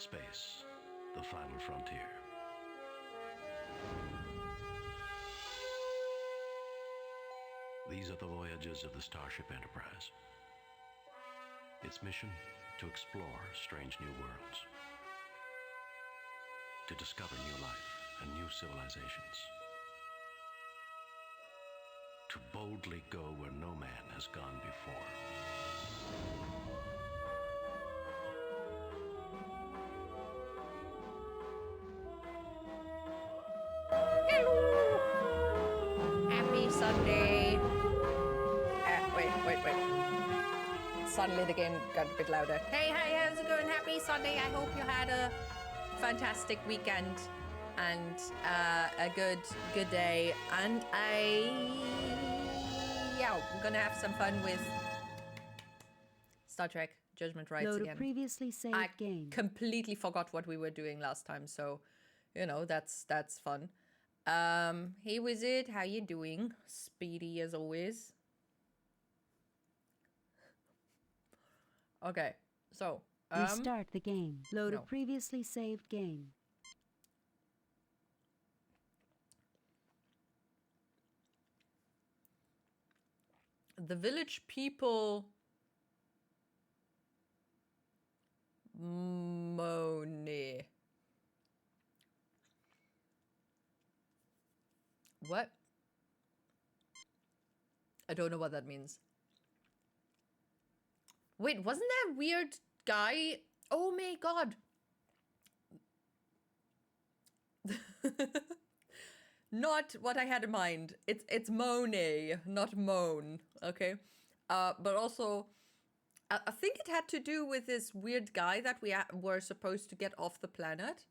Space, the final frontier. These are the voyages of the Starship Enterprise. Its mission, to explore strange new worlds, to discover new life and new civilizations, to boldly go where no man has gone before. Happy Sunday. Wait. Suddenly the game got a bit louder. Hey, how's it going? Happy Sunday. I hope you had a fantastic weekend and a good day. And I'm gonna have some fun with Star Trek Judgment Rites Load again. a previously saved game. Completely forgot what we were doing last time, so that's fun. Hey Wizard, how you doing? Speedy as always. Okay, so Restart the game. Load no. a previously saved game. The village people Mone. What? I don't know what that means. Wait, wasn't that weird guy? Oh my god. Not what I had in mind. It's Monet, not Moan, okay? But also, I think it had to do with this weird guy that we were supposed to get off the planet.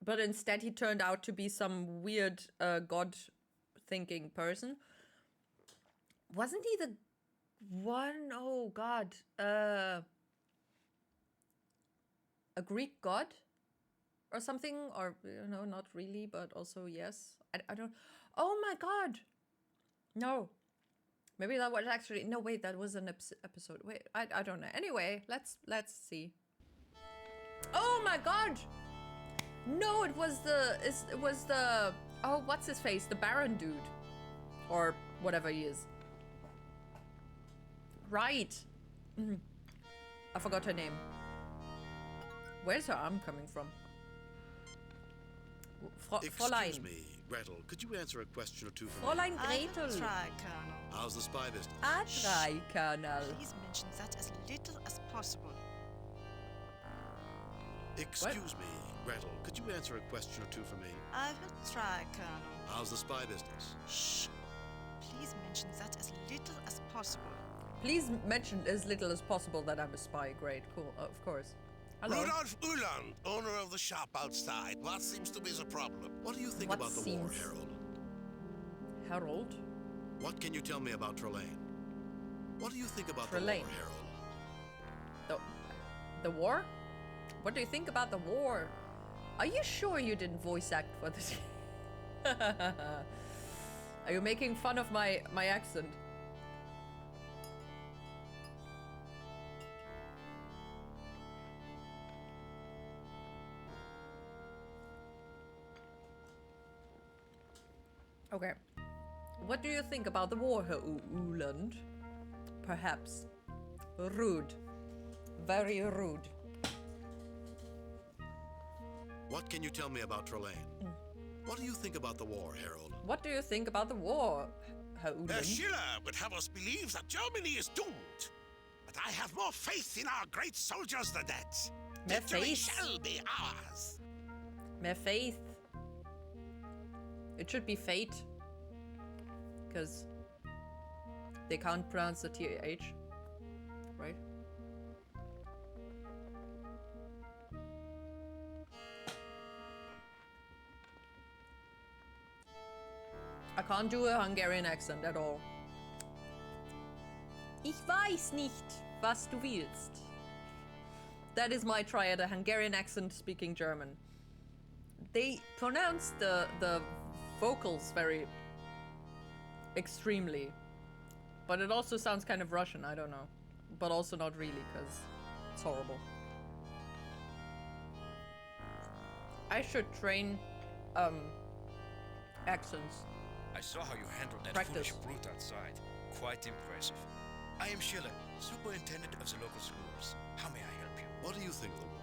But instead he turned out to be some weird god-thinking person. Wasn't he the one? Oh god. A Greek god? Or something? Or, not really, but also yes. I don't... Oh my god! No. Maybe that was actually... No, wait, that was an episode. Wait, I don't know. Anyway, let's see. Oh my god! No, it was the... Oh, what's his face? The Baron dude. Or whatever he is. Right. I forgot her name. Where's her arm coming from? Excuse me, Gretel. Could you answer a question or two for me? Fräulein Gretel. I will try, Colonel. How's the spy business? I try, Colonel. Please mention that as little as possible. Excuse me, Gretel. Could you answer a question or two for me? I will try, Colonel. How's the spy business? Shh. Please mention that as little as possible. Please mention as little as possible that I'm a spy. Great, cool, of course. Hello. Rudolph Ulan, owner of the shop outside. What seems to be the problem? What do you think What about the war, seems- Harold? Harold? What can you tell me about Trelane? What do you think about Trelane. the war, Harold? The war? What do you think about the war? Are you sure you didn't voice act for this? Are you making fun of my accent? Okay. What do you think about the war, Herr Uland? Perhaps. Rude. Very rude. What can you tell me about Trelane? What do you think about the war, Harold? What do you think about the war, Herr Uland? Schiller would have us believe that Germany is doomed. But I have more faith in our great soldiers than that. Mehr Victory faith. shall be ours. Mehr faith. It should be fate. Because they can't pronounce the TH. Right? I can't do a Hungarian accent at all. Ich weiß nicht, was du willst. That is my try at a Hungarian accent speaking German. They pronounce the vocals very extremely. But it also sounds kind of Russian, I don't know. But also not really, because it's horrible. I should train accents. I saw how you handled that Practice. foolish brute outside. Quite impressive. I am Schiller, superintendent of the local schools. How may I help you? What do you think of the war?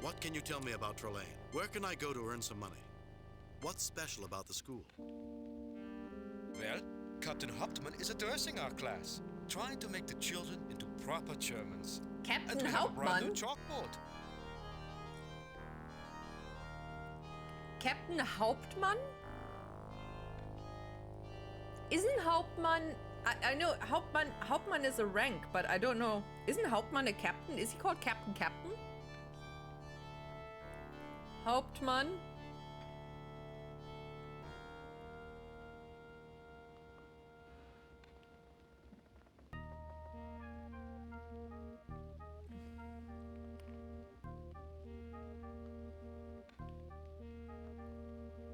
What can you tell me about Trelane? Where can I go to earn some money? What's special about the school? Well, Captain Hauptmann is addressing our class, trying to make the children into proper Germans. Captain And we have a brand new Hauptmann? chalkboard. Captain Hauptmann? Isn't Hauptmann... I know Hauptmann is a rank, but I don't know. Isn't Hauptmann a captain? Is he called Captain? Hauptmann?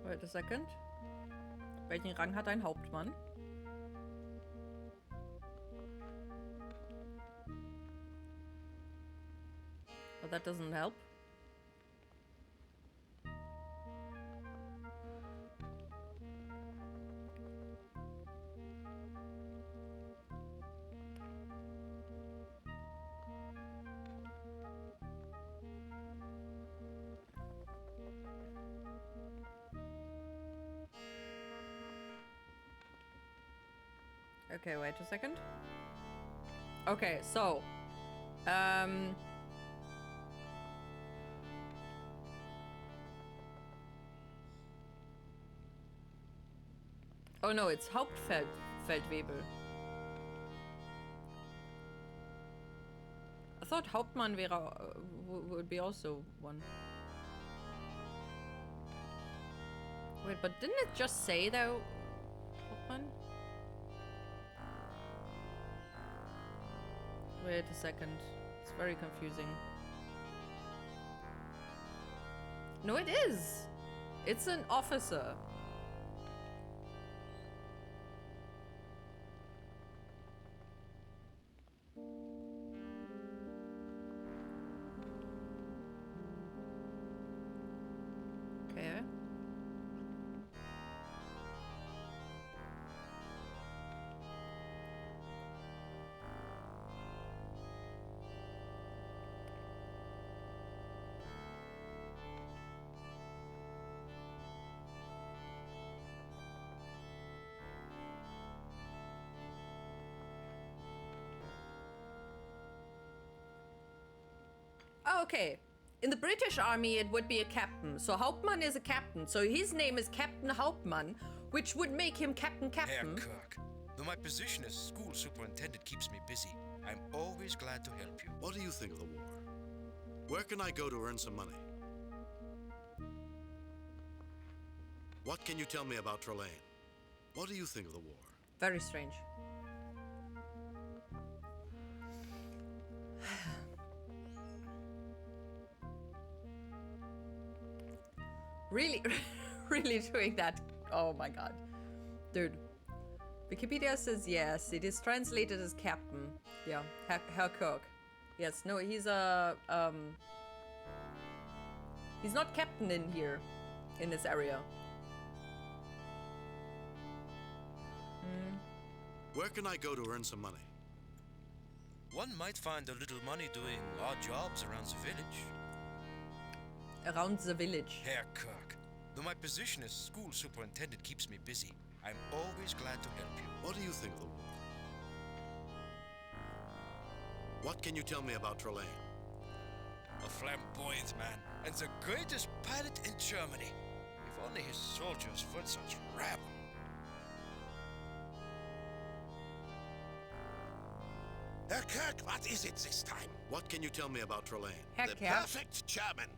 Wait a second. Welchen Rang hat ein Hauptmann? But that doesn't help. Okay, wait a second. Okay, so oh no, it's Hauptfeldwebel. I thought Hauptmann wäre, would be also one. Wait, but didn't it just say though, Hauptmann? Wait a second. It's very confusing. No, it is. It's an officer. Okay. Oh, okay. In the British Army, it would be a captain. So Hauptmann is a captain. So his name is Captain Hauptmann, which would make him Captain. Herr Kirk, though my position as school superintendent keeps me busy, I'm always glad to help you. What do you think of the war? Where can I go to earn some money? What can you tell me about Trelane? What do you think of the war? Very strange. Really, really doing that. Oh my god. Dude. Wikipedia says yes, it is translated as captain. Yeah, Herr Kirk. Yes, no, he's a, he's not captain in here, in this area. Where can I go to earn some money? One might find a little money doing odd jobs around the village. Around the village. Herr Kirk, though my position as school superintendent keeps me busy, I'm always glad to help you. What do you think of the war? What can you tell me about Trelane? A flamboyant man, and the greatest pilot in Germany. If only his soldiers weren't such rabble. Herr Kirk, what is it this time? What can you tell me about Trelane? Herr The Kirk. perfect German.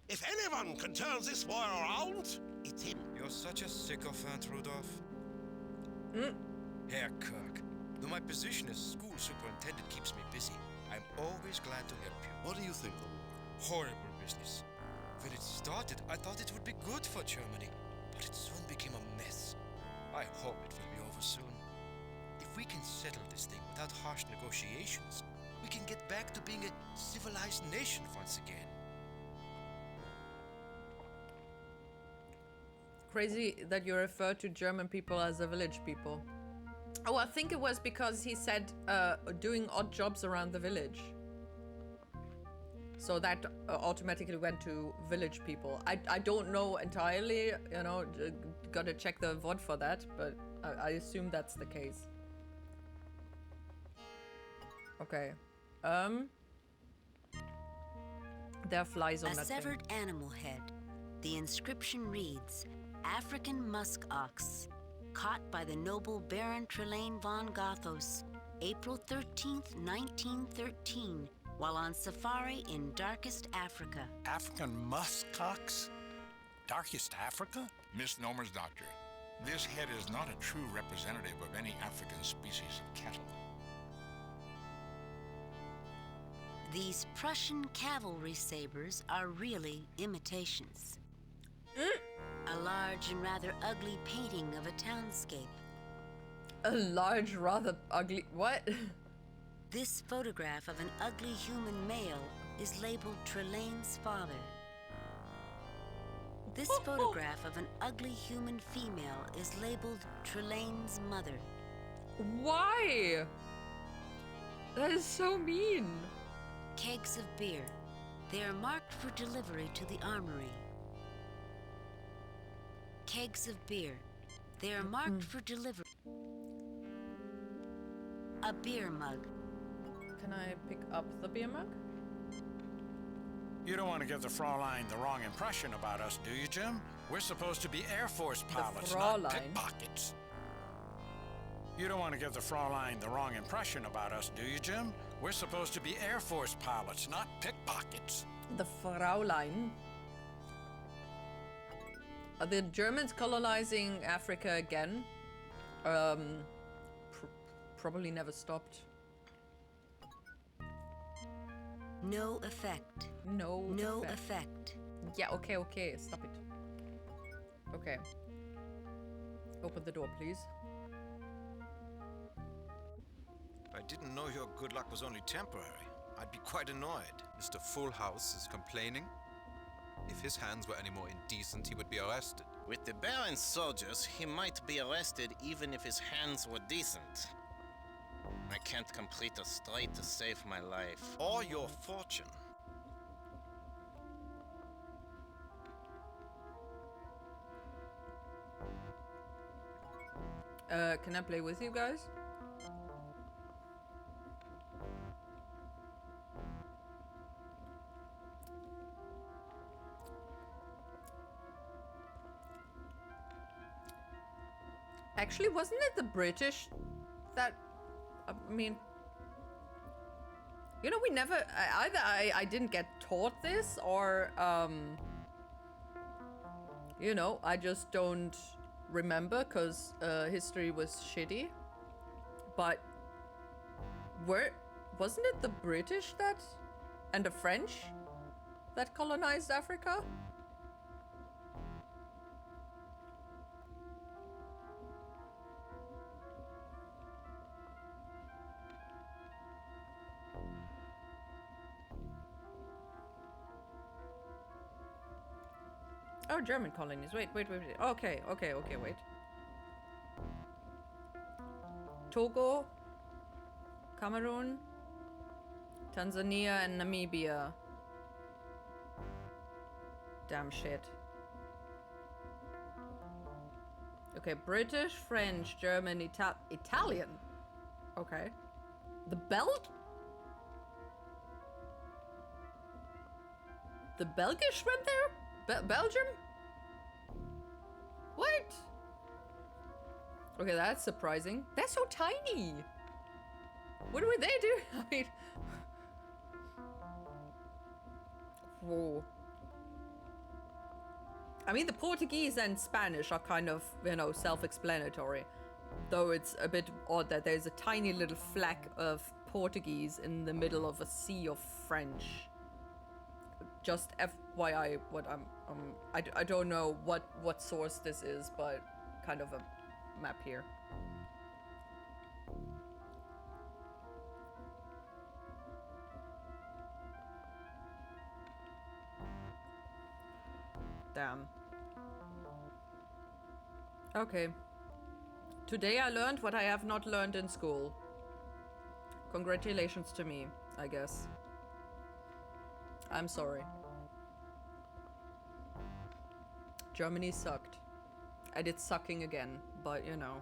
If anyone can turn this war around, it's him. You're such a sycophant, Rudolph. Herr Kirk, though my position as school superintendent keeps me busy, I'm always glad to help you. What do you think of the war? Horrible business. When it started, I thought it would be good for Germany, but it soon became a mess. I hope it will be over soon. If we can settle this thing without harsh negotiations, we can get back to being a civilized nation once again. Crazy that you refer to German people as the village people. Oh, I think it was because he said doing odd jobs around the village. So that automatically went to village people. I don't know entirely, you know, gotta check the VOD for that, but I assume that's the case. Okay. There are flies on A that severed thing. animal head. The inscription reads, African musk ox, caught by the noble Baron Trelane von Gothos, April 13th, 1913, while on safari in darkest Africa. African muskox? Darkest Africa? Misnomers, Doctor. This head is not a true representative of any African species of cattle. These Prussian cavalry sabers are really imitations. A large and rather ugly painting of a townscape. A large, rather ugly... What? This photograph of an ugly human male is labeled Trelane's father. This photograph of an ugly human female is labeled Trelane's mother. Why? That is so mean. Kegs of beer. They are marked for delivery to the armory. Kegs of beer. They are marked for delivery. A beer mug. Can I pick up the beer mug? You don't want to give the Fraulein the wrong impression about us, do you, Jim? We're supposed to be Air Force pilots, not Fraulein? pickpockets. You don't want to give the Fraulein the wrong impression about us, do you, Jim? We're supposed to be Air Force pilots, not pickpockets. The Fraulein. Are the Germans colonizing Africa again? Probably never stopped. No effect. No effect. Yeah, okay, stop it. Okay. Open the door, please. I didn't know your good luck was only temporary. I'd be quite annoyed. Mr. Full House is complaining. If his hands were any more indecent, he would be arrested. With the Baron's soldiers, he might be arrested even if his hands were decent. I can't complete a strike to save my life. Or your fortune. Can I play with you guys? Actually, wasn't it the British that... I mean... You know, we never... Either I didn't get taught this, or... you know, I just don't remember, because history was shitty. But... Wasn't it the British that... And the French that colonized Africa? Oh, German colonies. Wait. Okay, wait. Togo, Cameroon, Tanzania, and Namibia. Damn shit. Okay, British, French, German, Italian. Okay. The Belgish went there? Belgium? What? Okay, that's surprising. They're so tiny. What would they do? I mean... Whoa. I mean, the Portuguese and Spanish are kind of, you know, self-explanatory. Though it's a bit odd that there's a tiny little fleck of Portuguese in the middle of a sea of French. Just FYI, what I don't know what source this is, but kind of a map here. Damn. Okay. Today I learned what I have not learned in school. Congratulations to me, I guess. I'm sorry. Germany sucked. And it's sucking again, but you know.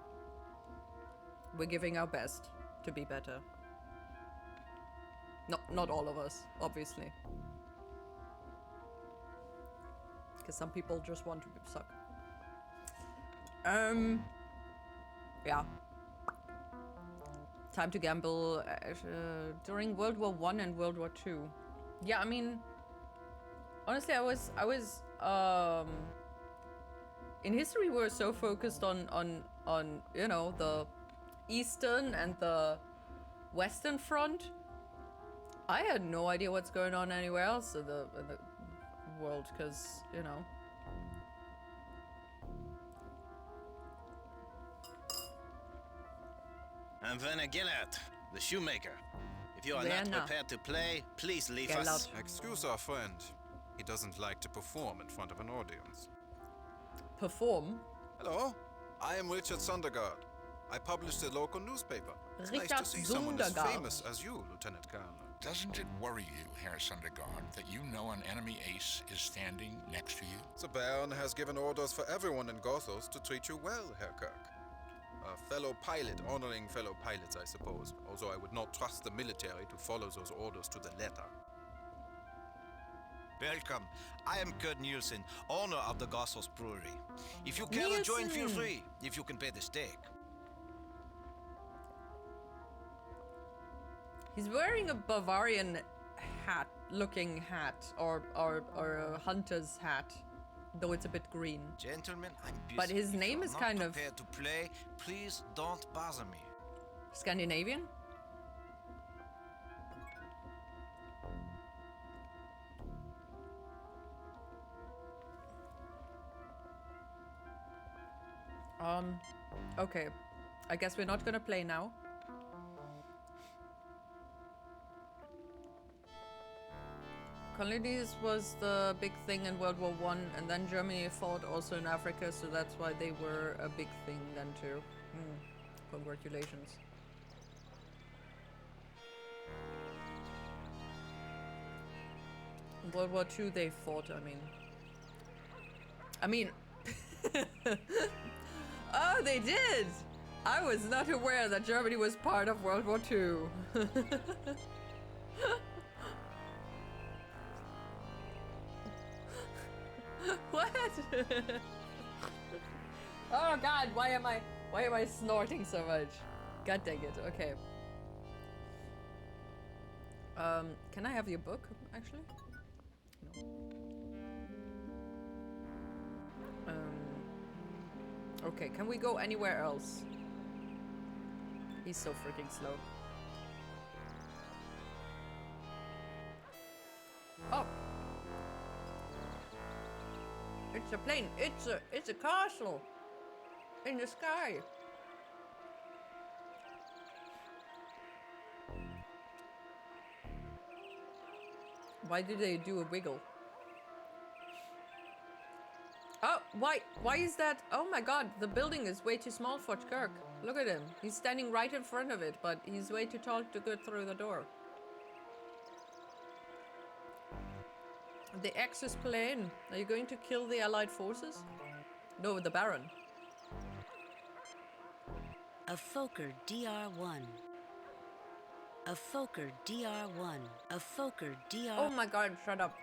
We're giving our best to be better. Not all of us, obviously. Because some people just want to suck. Yeah. Time to gamble during World War I and World War II. Yeah, I mean, honestly, I was in history we were so focused on you know, the Eastern and the Western Front. I had no idea what's going on anywhere else in the world, because, you know. I'm Werner Gellert, the shoemaker. If you are not Werner. prepared to play, please leave us. Gellert. Excuse our friend. He doesn't like to perform in front of an audience. Perform? Hello, I am Richard Sundergaard. I publish the local newspaper. It's nice Richard to see someone as Sundergaard. famous as you, Lieutenant Colonel. Doesn't it worry you, Herr Sundergaard, that you know an enemy ace is standing next to you? The Baron has given orders for everyone in Gothos to treat you well, Herr Kirk. A fellow pilot honoring fellow pilots, I suppose. Although I would not trust the military to follow those orders to the letter. Welcome. I am Kurt Nielsen, owner of the Gothos Brewery. If you care to join, feel free, if you can pay the stake. He's wearing a Bavarian hat, looking hat, or a hunter's hat, though it's a bit green. Gentlemen, I'm busy. But his If name you is are kind not of prepared to play, please don't bother me. Scandinavian. Okay. I guess we're not gonna play now. Colonies was the big thing in World War I, and then Germany fought also in Africa, so that's why they were a big thing then too. Congratulations. In World War II they fought, I mean... Oh, they did! I was not aware that Germany was part of World War II. What? Oh god, why am I snorting so much? God dang it. Okay. Can I have your book actually? No. Okay, can we go anywhere else? He's so freaking slow. Oh. It's a plane. It's a castle in the sky. Why did they do a wiggle? Oh, why is that? Oh my god, the building is way too small for Kirk. Look at him. He's standing right in front of it, but he's way too tall to get through the door. The Axis plane. Are you going to kill the Allied forces? No, the Baron. A Fokker DR1. A Fokker DR1. A Fokker DR... Oh my god, shut up.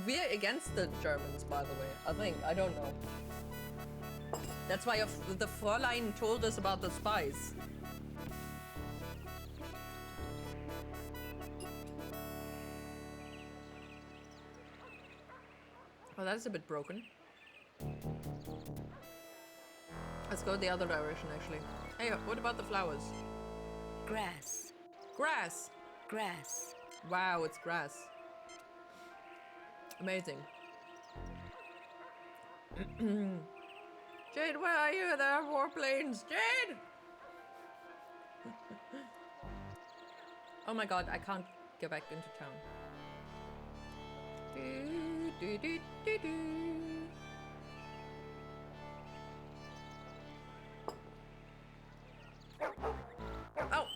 We're against the Germans, by the way. I think. I don't know. That's why the Fräulein told us about the spies. Oh, that's a bit broken. Let's go the other direction, actually. Hey, what about the flowers? Grass. Grass! Grass. Wow, it's grass. Amazing. Jade, where are you? There are more planes. Jade! Oh my god, I can't get back into town. do, do, do, do. Oh!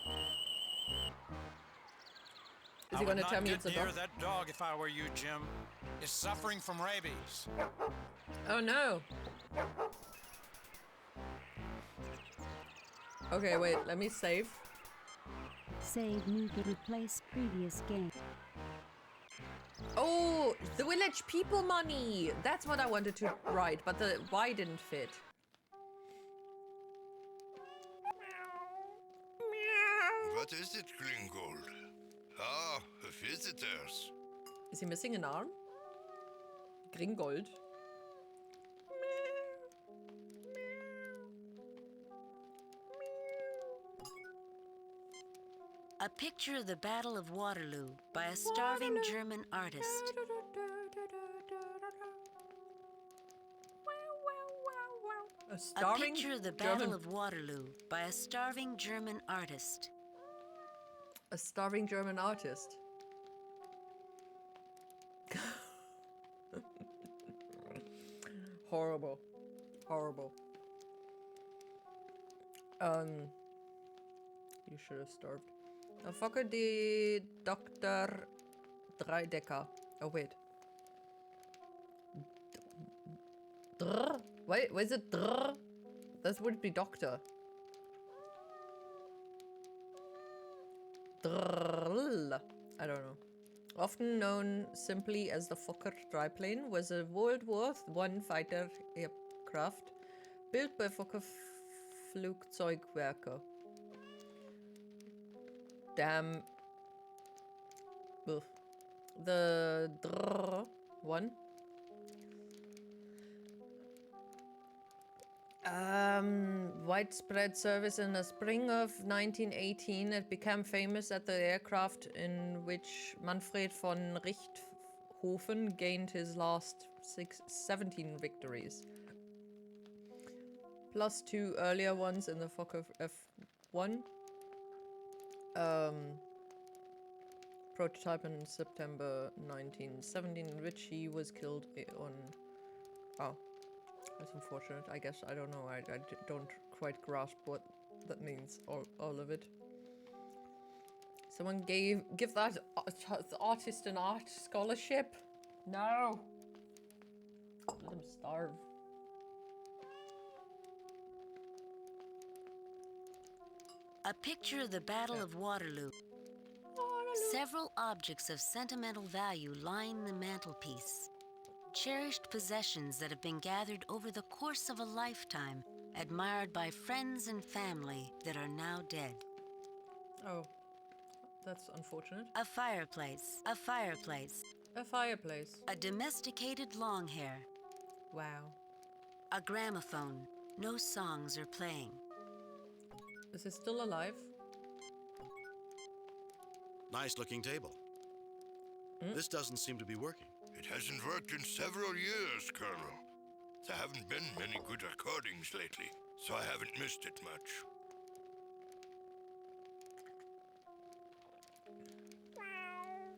Is he gonna tell me it's a dog? That dog, if I were you, Jim, is suffering from rabies. Oh no! Okay, wait, let me save. Save new game. Replace previous game. Oh, the village people money! That's what I wanted to write, but the Y didn't fit. What is it, Gringold? Ah, visitors. Is he missing an arm? Gringold. A picture of the Battle of Waterloo by a starving German artist. A picture of the Battle of Waterloo by a starving German artist. A starving German artist. Horrible. Horrible. You should have starved. Oh, fucker die Dr. Dreidecker. Oh, wait. Drr. Wait, is it drr? That would be doctor. Drrrl. I don't know. Often known simply as the Fokker triplane, was a World War I fighter aircraft built by Fokker Flugzeugwerke. Damn. Ugh. The drrrr one. Widespread service in the spring of 1918. It became famous at the aircraft in which Manfred von Richthofen gained his last 17 victories. Plus 2 earlier ones in the Fokker F1. Prototype in September 1917, in which he was killed on... Oh. That's unfortunate. I guess, I don't know. I don't quite grasp what that means, all of it. Someone give that artist an art scholarship? No! Let him starve. A picture of the Battle of Waterloo. Several objects of sentimental value line the mantelpiece. Cherished possessions that have been gathered over the course of a lifetime, admired by friends and family that are now dead. Oh, that's unfortunate. A fireplace. A fireplace. A fireplace. A domesticated long hair. Wow. A gramophone. No songs are playing. Is it still alive? Nice looking table. This doesn't seem to be working. It hasn't worked in several years, Colonel. There haven't been many good recordings lately, so I haven't missed it much.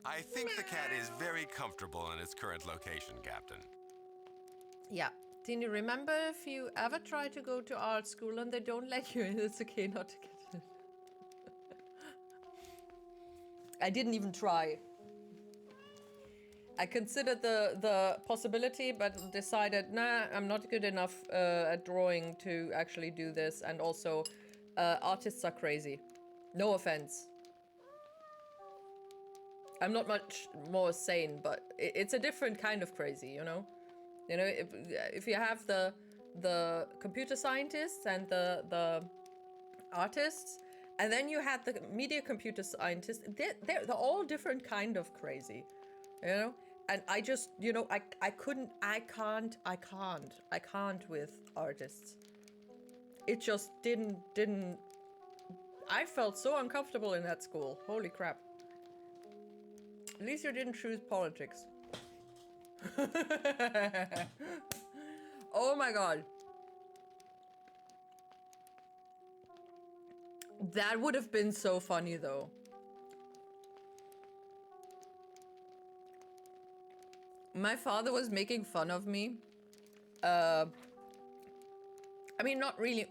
I think the cat is very comfortable in its current location, Captain. Yeah. Tini, remember if you ever try to go to art school and they don't let you in, it's okay not to get in. I didn't even try. I considered the possibility, but decided, nah, I'm not good enough at drawing to actually do this. And also, artists are crazy. No offense. I'm not much more sane, but it's a different kind of crazy, you know? You know, if you have the computer scientists and the artists, and then you had the media computer scientists, they're all different kind of crazy, you know? And I just, you know, I can't with artists. It just didn't, I felt so uncomfortable in that school. Holy crap. At least you didn't choose politics. Oh my god. That would have been so funny though. My father was making fun of me. I mean, not really.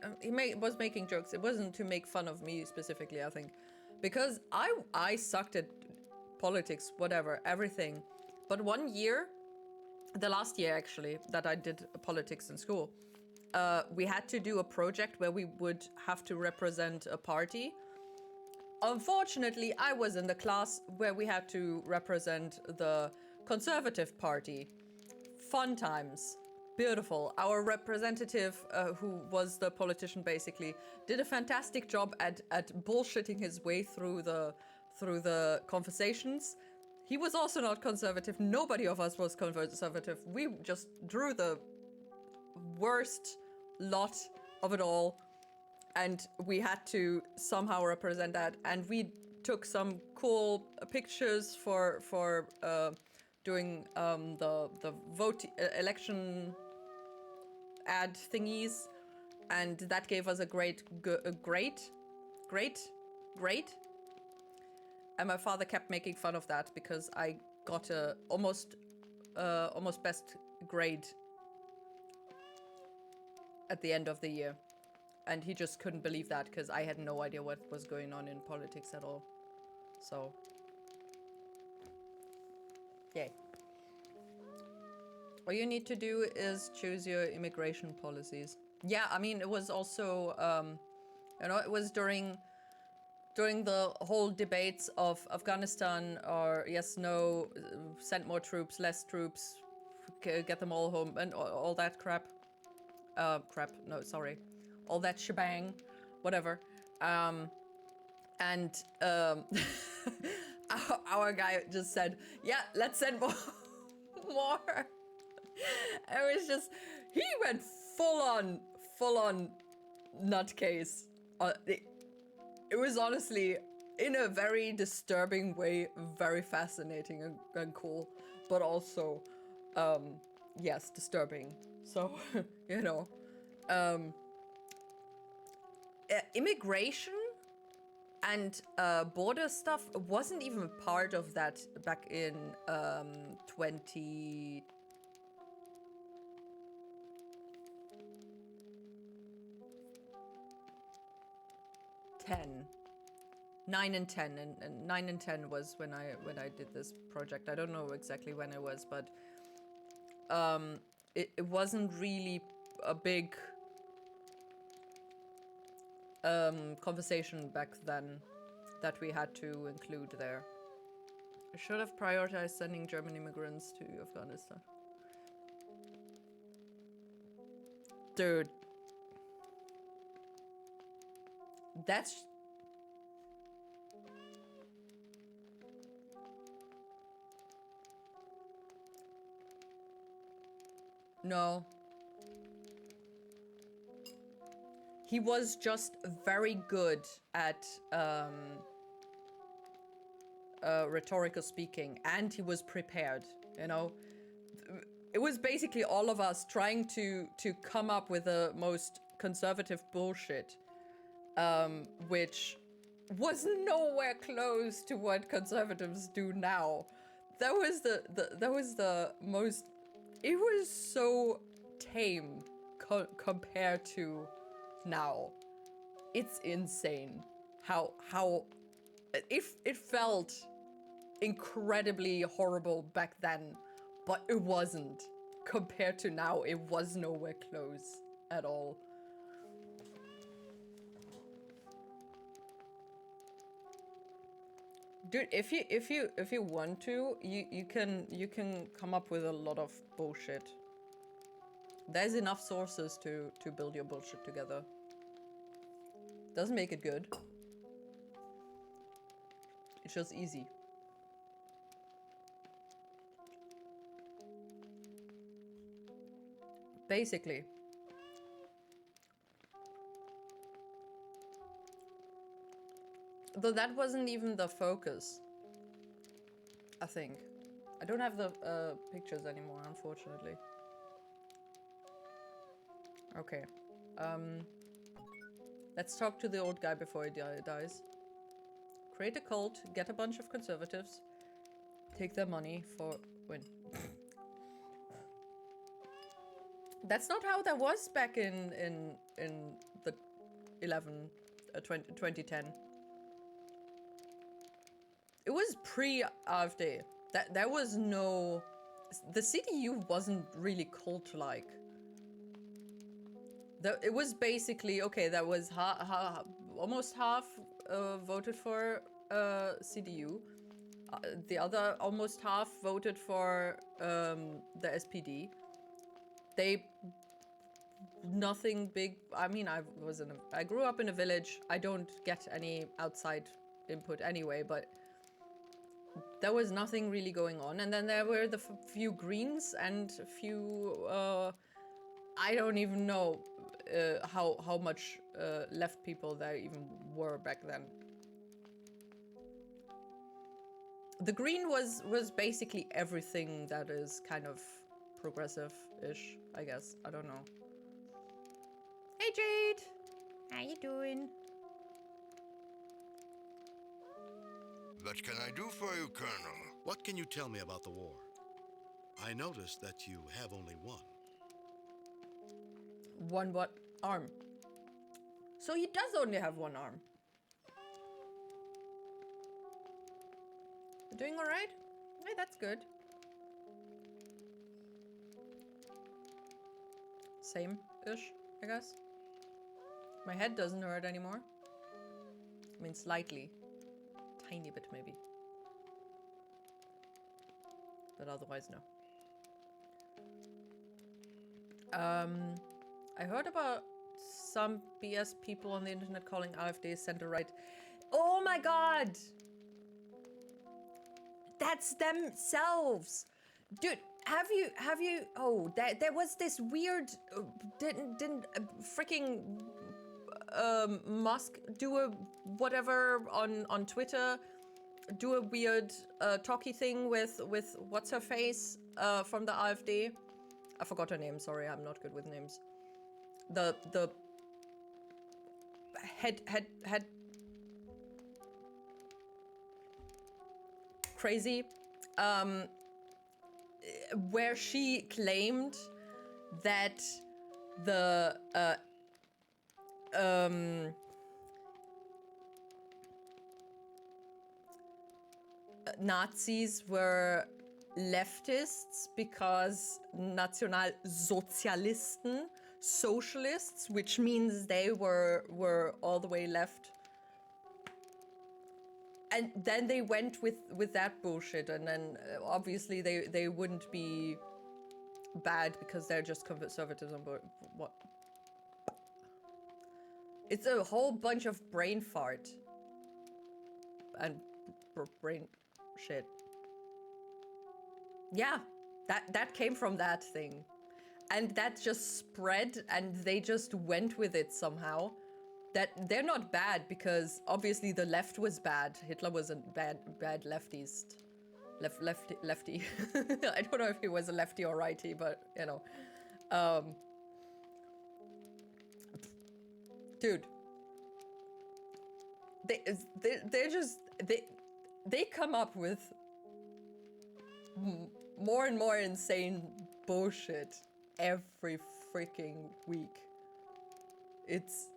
Was making jokes. It wasn't to make fun of me specifically, I think. Because I sucked at politics, whatever, everything. But one year, the last year actually, that I did politics in school, we had to do a project where we would have to represent a party. Unfortunately, I was in the class where we had to represent the Conservative Party. Fun times. Beautiful. Our representative, who was the politician basically, did a fantastic job at bullshitting his way through the conversations. He was also not conservative. Nobody of us was conservative. We just drew the worst lot of it all, and we had to somehow represent that. And we took some cool pictures for doing the vote election ad thingies, and that gave us a great. And my father kept making fun of that because I got a almost best grade at the end of the year, and he just couldn't believe that because I had no idea what was going on in politics at all. So, yay. All you need to do is choose your immigration policies. Yeah, I mean, it was also, you know, it was during the whole debates of Afghanistan, or yes, no, send more troops, less troops, get them all home, and all that crap. No, sorry. All that shebang, whatever. And our guy just said, yeah, let's send more. It was just, he went full on nutcase. It was honestly, in a very disturbing way, very fascinating and cool, but also, yes, disturbing. So, you know, immigration and border stuff wasn't even part of that back in 2010. 9 and 10, and 9 and 10 was when I did this project. I don't know exactly when it was, but it wasn't really a big conversation back then that we had to include there. I should have prioritized sending German immigrants to Afghanistan. Dude. That's... No. He was just very good at rhetorical speaking, and he was prepared, you know? It was basically all of us trying to come up with the most conservative bullshit, which was nowhere close to what conservatives do now. That was the most... It was so tame compared to now. It's insane how it felt incredibly horrible back then, but it wasn't. Compared to now, it was nowhere close at all. Dude, if you want to, you can come up with a lot of bullshit. There's enough sources to build your bullshit together. Doesn't make it good. It's just easy. Basically. Though that wasn't even the focus, I think. I don't have the pictures anymore, unfortunately. Okay. Let's talk to the old guy before he dies. Create a cult, get a bunch of conservatives, take their money for... Win. That's not how that was back in the 2010. It was pre-AfD. There was no... The CDU wasn't really cult-like. It was basically, okay, that was almost half voted for CDU. The other almost half voted for the SPD. Nothing big. I mean, I grew up in a village. I don't get any outside input anyway, but there was nothing really going on. And then there were the few Greens and a few, I don't even know how much left people there even were back then. The Green was basically everything that is kind of progressive-ish, I guess. I don't know. Hey Jade! How you doing? What can I do for you, Colonel? What can you tell me about the war? I noticed that you have only one. One what? Arm. So he does only have one arm. Doing alright? Hey, that's good. Same-ish, I guess. My head doesn't hurt anymore. I mean, slightly. Tiny bit, maybe. But otherwise, no. I heard about some BS people on the internet calling AfD center-right. Oh my god! That's themselves! Dude, have you, oh, there was this weird, didn't freaking Musk do a whatever on Twitter, do a weird talky thing with what's her face from the AfD? I forgot her name, sorry, I'm not good with names. The head crazy, where she claimed that the Nazis were leftists because Nationalsozialisten, socialists, which means they were all the way left. And then they went with that bullshit, and then obviously they wouldn't be bad because they're just conservatives on board. What? It's a whole bunch of brain fart and brain shit. Yeah, that came from that thing, and that just spread, and they just went with it somehow. That they're not bad because obviously the left was bad. Hitler was a bad leftist. Lefty. I don't know if he was a lefty or righty, but you know. Dude. They come up with more and more insane bullshit every freaking week. It's...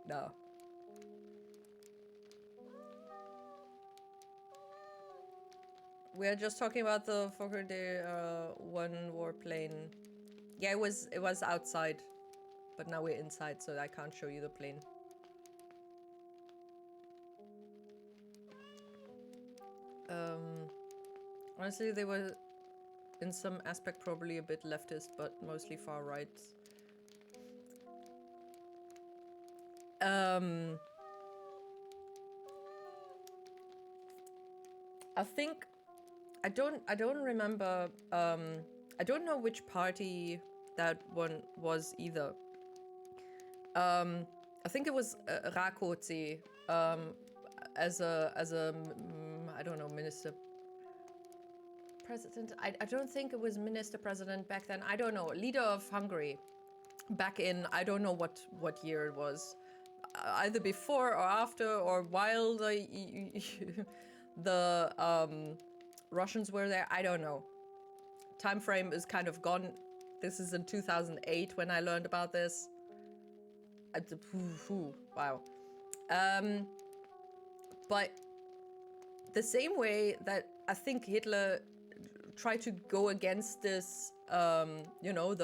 No. We're just talking about the Fokker Day one warplane. Yeah, it was outside, but now we're inside, so I can't show you the plane. Honestly, they were in some aspect probably a bit leftist, but mostly far right. I think I don't remember. I don't know which party that one was either. I think it was Rákóczi as a I don't know, minister president. I don't think it was minister president back then. I don't know, leader of Hungary back in, I don't know what year it was, either before or after or while the Russians were there. I don't know. Time frame is kind of gone This is in 2008 when I learned about this. Wow. But the same way that I think Hitler tried to go against this, you know,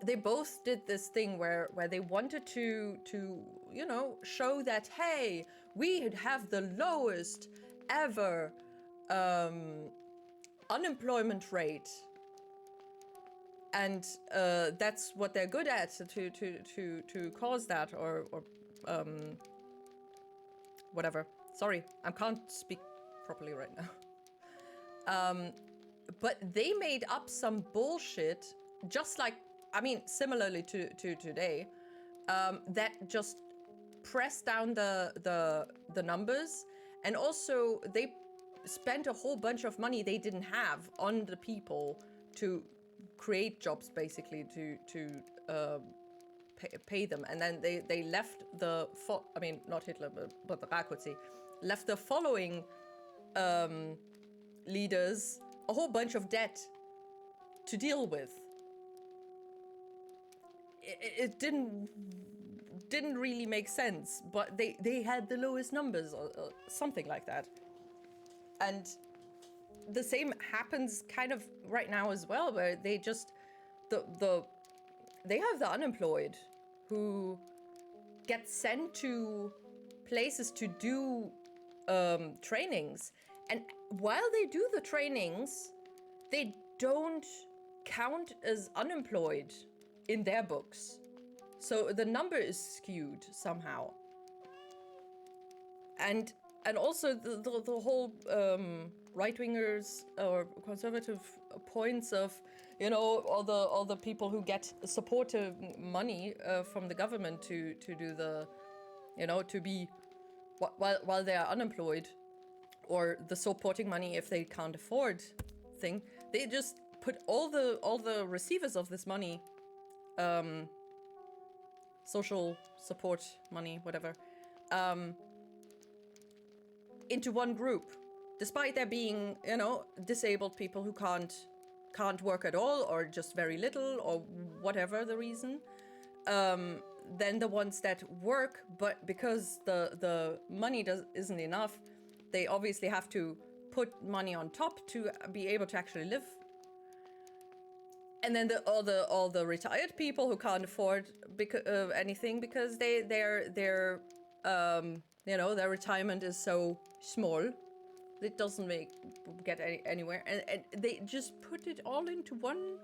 they both did this thing where they wanted to you know, show that, hey, we have the lowest ever unemployment rate, and that's what they're good at, to cause that, or whatever. Sorry, I can't speak properly right now. But they made up some bullshit, just like, I mean, similarly to today, that just pressed down the numbers, and also they spent a whole bunch of money they didn't have on the people to create jobs, basically, to pay them, and then they left I mean, not Hitler, but the Rakuzi left the following leaders a whole bunch of debt to deal with. It didn't really make sense, but they had the lowest numbers, or something like that. And the same happens kind of right now as well, where they just they have the unemployed who get sent to places to do trainings, and while they do the trainings, they don't count as unemployed in their books. So the number is skewed somehow. And also the whole right-wingers or conservative points of, you know, all the people who get supportive money from the government to do the, you know, to be while they are unemployed, or the supporting money if they can't afford thing. They just put all the receivers of this money, social support money, whatever, into one group, despite there being, you know, disabled people who can't work at all, or just very little, or whatever the reason. Then the ones that work, but because the money isn't enough, they obviously have to put money on top to be able to actually live. And then all the retired people who can't afford anything because they're you know, their retirement is so small, it doesn't get anywhere, and they just put it all into one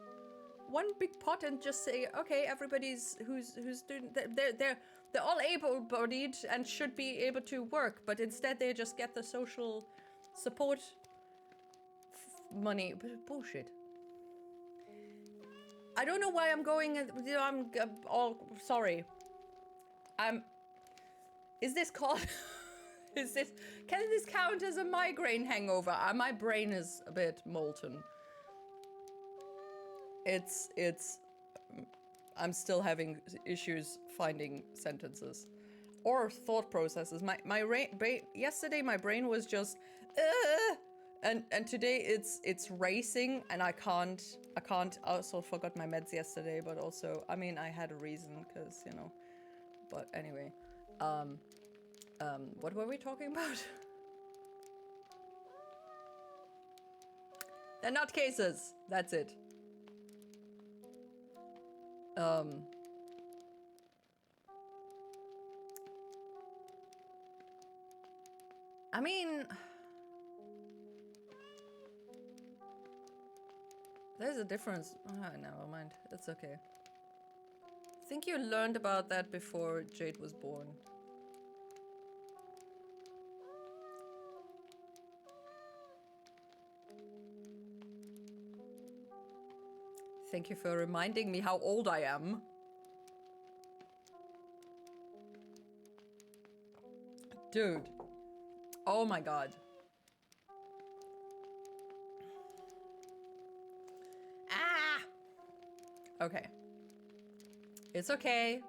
big pot and just say, okay, everybody's who's doing, they're all able-bodied and should be able to work, but instead they just get the social support money. Bullshit. I don't know why I'm going, you know, I'm all sorry. Is this called can this count as a migraine hangover? My brain is a bit molten. I'm still having issues finding sentences or thought processes. Yesterday my brain was just and today it's racing, and I can't. I also forgot my meds yesterday, but also, I mean, I had a reason, because, you know. But anyway, what were we talking about? They're not cases. That's it. I mean, there's a difference. Never mind. It's okay. I think you learned about that before Jade was born. Thank you for reminding me how old I am. Dude. Oh my god. Ah! Okay. It's okay.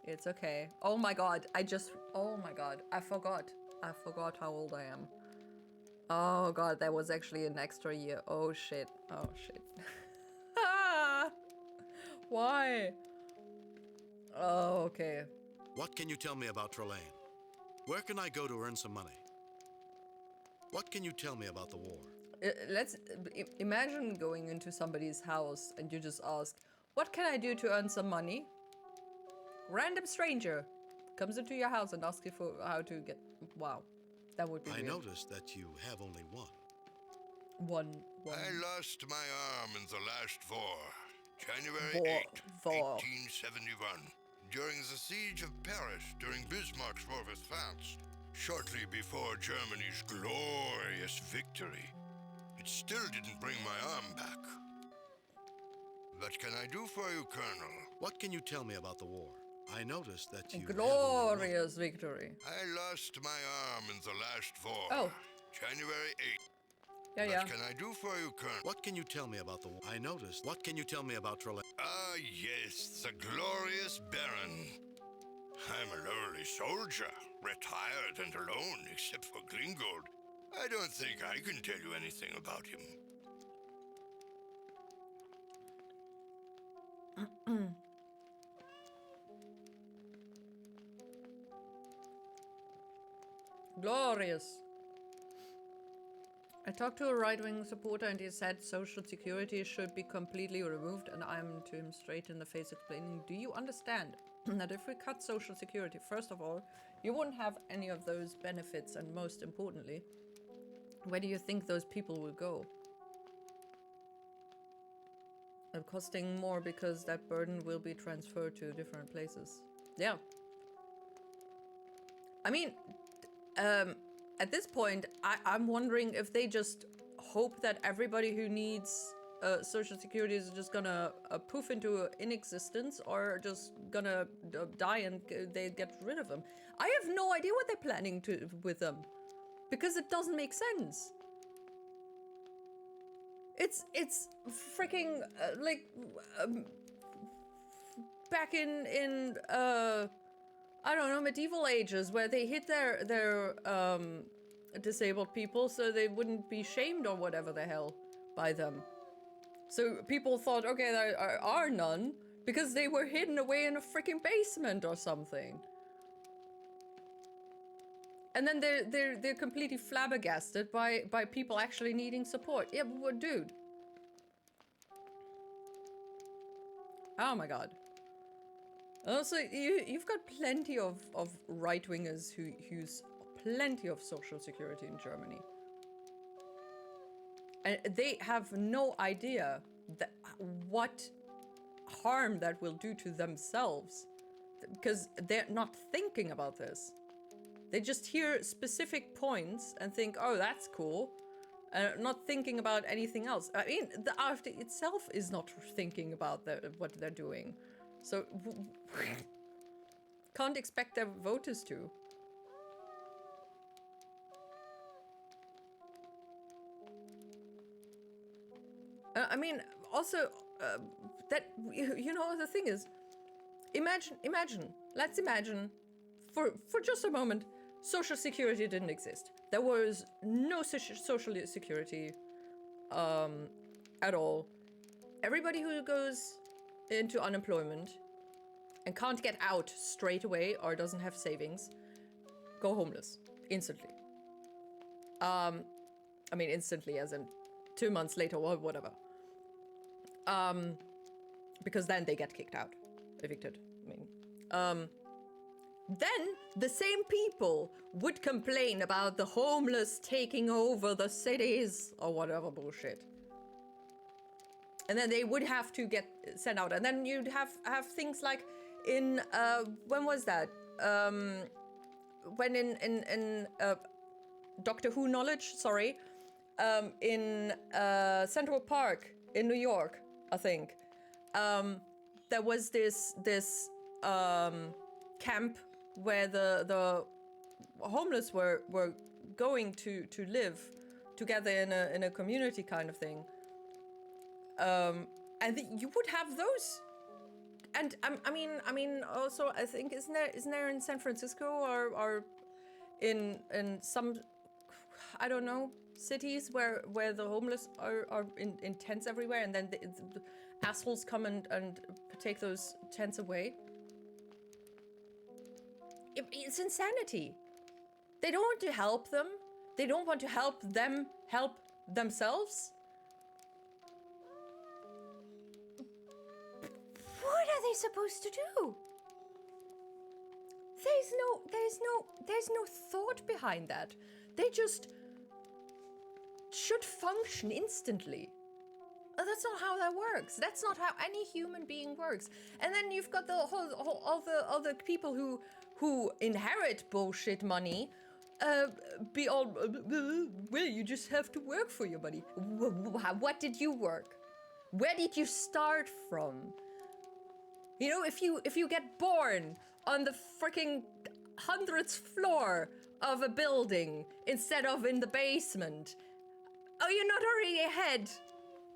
It's okay. Oh my god. Oh my god. I forgot how old I am. Oh god, that was actually an extra year. Oh shit. Oh shit. Ah! Why? Oh, okay. What can you tell me about Trelane? Where can I go to earn some money? What can you tell me about the war? Let's imagine going into somebody's house and you just ask, what can I do to earn some money? Random stranger comes into your house and asks you for how to get... Wow. That would be I weird. noticed that you have only one. One. I lost my arm in the last war, January War. 8, 1871, during the siege of Paris during Bismarck's war with France, shortly before Germany's glorious victory. It still didn't bring my arm back. What can I do for you, Colonel? What can you tell me about the war? I noticed that you glorious victory. I lost my arm in the last war. Oh. January 8th. Yeah. What can I do for you, Colonel? What can you tell me about the war? I noticed. What can you tell me about Trelane? Ah, yes, the glorious Baron. I'm a lowly soldier, retired and alone except for Glingold. I don't think I can tell you anything about him. Glorious. I talked to a right-wing supporter and he said social security should be completely removed, and I'm to him straight in the face explaining, do you understand that if we cut social security, first of all, you wouldn't have any of those benefits, and most importantly, where do you think those people will go? They're costing more because that burden will be transferred to different places. Yeah. I mean, at this point, I'm wondering if they just hope that everybody who needs social security is just gonna poof into inexistence, or just gonna die and they get rid of them. I have no idea what they're planning to with them, because it doesn't make sense. It's freaking like back in I don't know, medieval ages, where they hid their disabled people so they wouldn't be shamed or whatever the hell by them. So people thought, okay, there are none because they were hidden away in a freaking basement or something. And then they're completely flabbergasted by people actually needing support. Yeah, but dude. Oh my god. Also, you've got plenty of right-wingers who use plenty of social security in Germany. And they have no idea that what harm that will do to themselves, because they're not thinking about this. They just hear specific points and think, oh, that's cool, not thinking about anything else. I mean, the AfD itself is not thinking about what they're doing. So, can't expect their voters to. I mean, also, that, you know, the thing is, let's imagine, for just a moment, social security didn't exist. There was no social security at all. Everybody who goes into unemployment and can't get out straight away or doesn't have savings, go homeless instantly. I mean, instantly as in 2 months later or whatever. Because then they get kicked out, evicted. I mean, then the same people would complain about the homeless taking over the cities or whatever bullshit. And then they would have to get sent out. And then you'd have things like in, when was that? When in Doctor Who knowledge, sorry, in Central Park in New York, I think, there was this camp where the homeless were going to live together in a community kind of thing. And you would have those, and I mean, also I think isn't there in San Francisco or in some, I don't know, cities where the homeless are in tents everywhere, and then the assholes come and take those tents away. It's insanity. They don't want to help them. They don't want to help them help themselves. What are they supposed to do? There's no thought behind that. They just should function instantly. That's not how that works. That's not how any human being works. And then you've got all the people who inherit bullshit money, be all, well, you just have to work for your money. What did you work? Where did you start from? You know, if you get born on the freaking 100th floor of a building instead of in the basement, are you not already ahead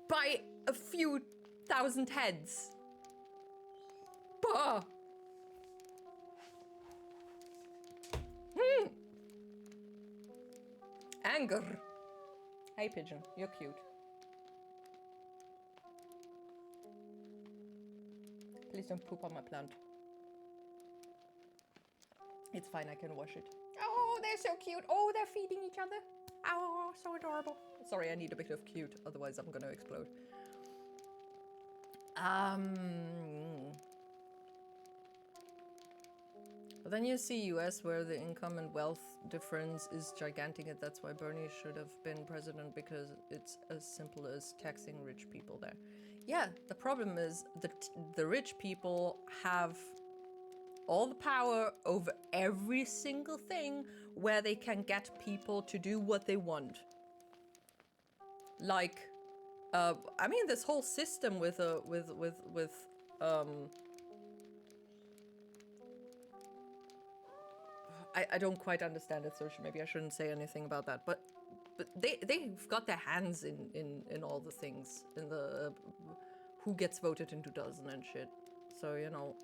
by a few thousand heads? Bah! Anger. Hey, pigeon, you're cute. Please don't poop on my plant. It's fine, I can wash it. Oh, they're so cute. Oh, they're feeding each other. Oh, so adorable. Sorry, I need a bit of cute, otherwise I'm gonna explode. But then you see US, where the income and wealth difference is gigantic, and that's why Bernie should have been president, because it's as simple as taxing rich people there. Yeah, the problem is that the rich people have all the power over every single thing where they can get people to do what they want. Like, I mean, this whole system with I don't quite understand it, so maybe I shouldn't say anything about that. But they've got their hands in all the things, in the who gets voted into doesn't and shit. So, you know,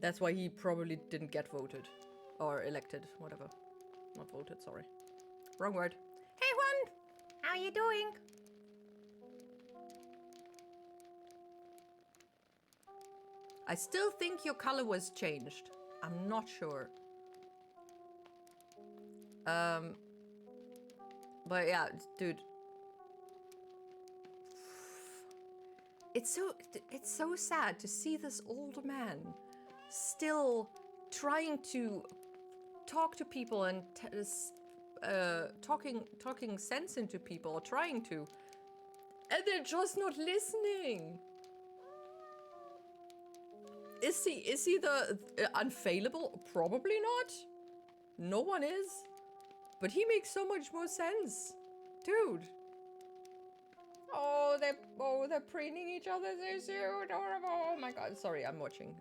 that's why he probably didn't get voted or elected, whatever. Not voted, sorry. Wrong word. Hey Juan, how you doing? I still think your color was changed. I'm not sure. But yeah, dude. It's so sad to see this old man still trying to talk to people and talking sense into people, or trying to, and they're just not listening. Is he the unfailable? Probably not. No one is. But he makes so much more sense, dude. Oh, they're preening each other. They're so adorable. Oh my god. Sorry, I'm watching.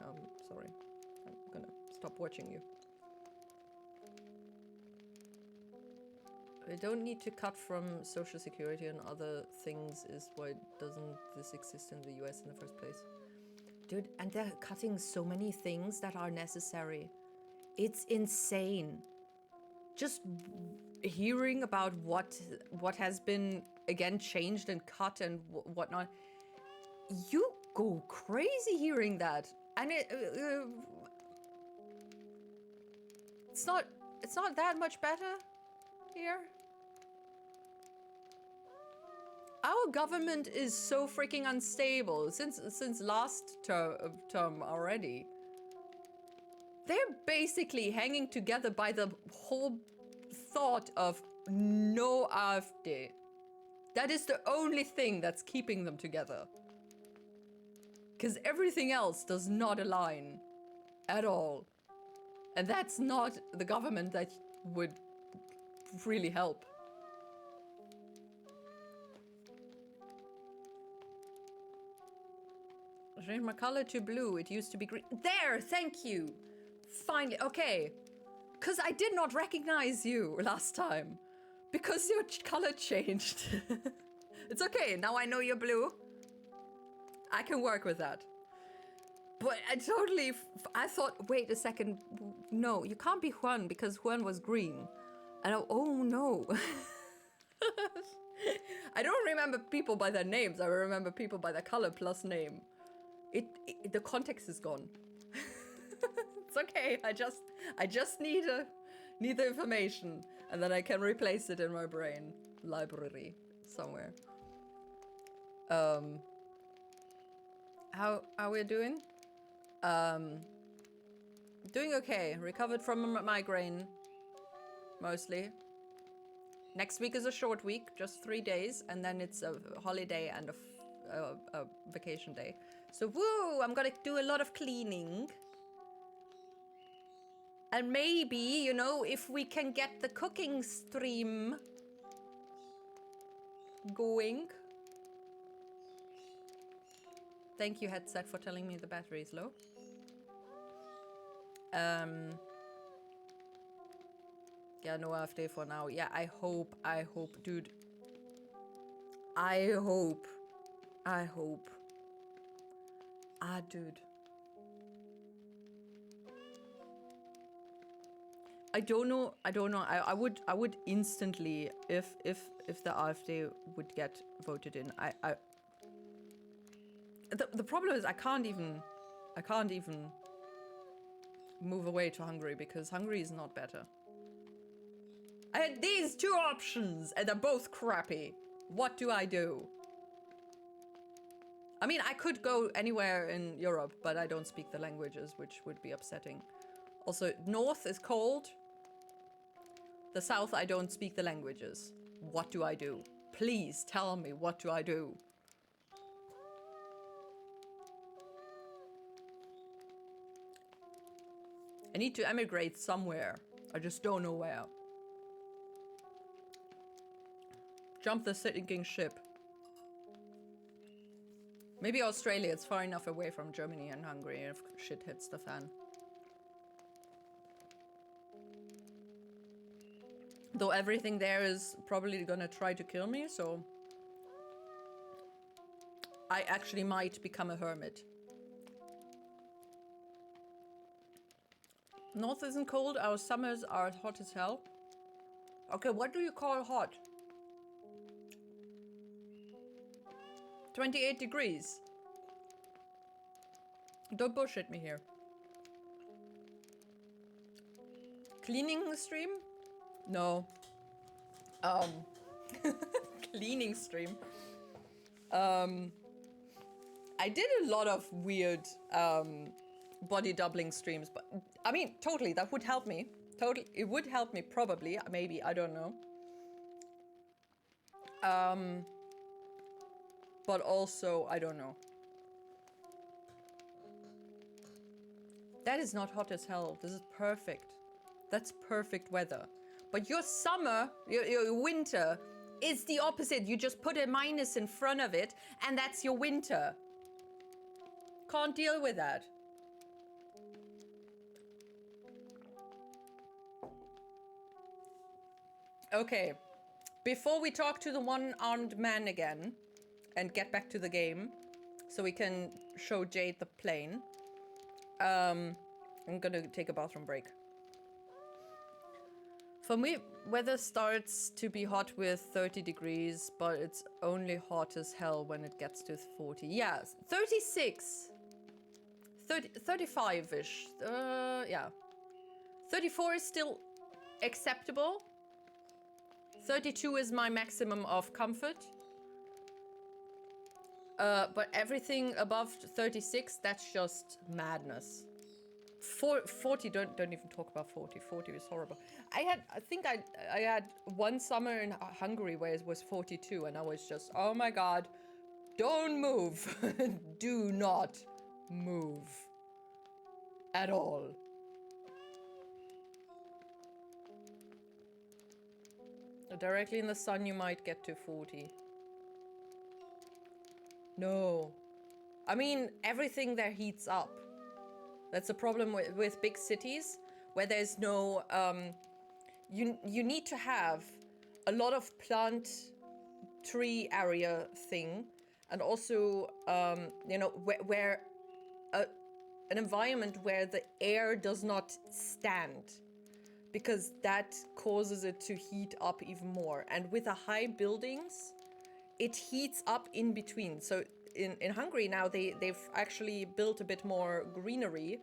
Sorry. I'm gonna stop watching you. We don't need to cut from Social Security and other things, is why doesn't this exist in the US in the first place. Dude, and they're cutting so many things that are necessary. It's insane. Just hearing about what has been, again, changed and cut and whatnot. You go crazy hearing that. And it's not that much better here. Our government is so freaking unstable since last term already. They're basically hanging together by the whole thought of no AfD. That is the only thing that's keeping them together. Because everything else does not align at all. And that's not the government that would really help. Change my color to blue. It used to be green. There, thank you. Finally, okay. Because I did not recognize you last time. Because your color changed. It's okay, now I know you're blue. I can work with that. But I thought, wait a second. No, you can't be Juan because Juan was green. And oh no. I don't remember people by their names. I remember people by their color plus name. The context is gone. It's okay. I just need the information, and then I can replace it in my brain library somewhere. How we're doing? Doing okay. Recovered from a migraine, mostly. Next week is a short week, just 3 days, and then it's a holiday and a vacation day. So woo! I'm gonna do a lot of cleaning. And maybe, you know, if we can get the cooking stream going. Thank you, headset, for telling me the battery is low. Yeah, no AFD for now. Yeah, I hope, dude. I hope. Ah, dude. I don't know. I would instantly, if the AfD would get voted in. The problem is I can't even move away to Hungary because Hungary is not better. I had these two options and they're both crappy. What do I do? I mean, I could go anywhere in Europe, but I don't speak the languages, which would be upsetting. Also, north is cold. The south, I don't speak the languages. What do I do? Please tell me, what do I do? I need to emigrate somewhere. I just don't know where. Jump the sinking ship. Maybe Australia, it's far enough away from Germany and Hungary if shit hits the fan. Though everything there is probably gonna try to kill me, so I actually might become a hermit. North isn't cold, our summers are hot as hell. Okay, what do you call hot? 28 degrees. Don't bullshit me here. Cleaning stream? No. Cleaning stream. I did a lot of weird body doubling streams, but I mean, totally, that would help me. Totally, it would help me probably, maybe, I don't know. But also, I don't know. That is not hot as hell. This is perfect. That's perfect weather. But your summer, your winter, is the opposite. You just put a minus in front of it, and that's your winter. Can't deal with that. Okay. Before we talk to the one-armed man again, and get back to the game, so we can show Jade the plane, I'm gonna take a bathroom break. For me, weather starts to be hot with 30 degrees, but it's only hot as hell when it gets to 40. Yeah, 36. 35-ish. Yeah. 34 is still acceptable. 32 is my maximum of comfort. But everything above 36, that's just madness. 40, don't even talk about 40. 40 is horrible. I think I had one summer in Hungary where it was 42, and I was just, oh my god, don't move. Do not move at all. Directly in the sun, you might get to 40. No. I mean, everything there heats up. That's a problem with big cities, where there's no... you need to have a lot of plant tree area thing, and also, you know, where an environment where the air does not stand. because that causes it to heat up even more. And with the high buildings, it heats up in between. So in Hungary now, they've actually built a bit more greenery,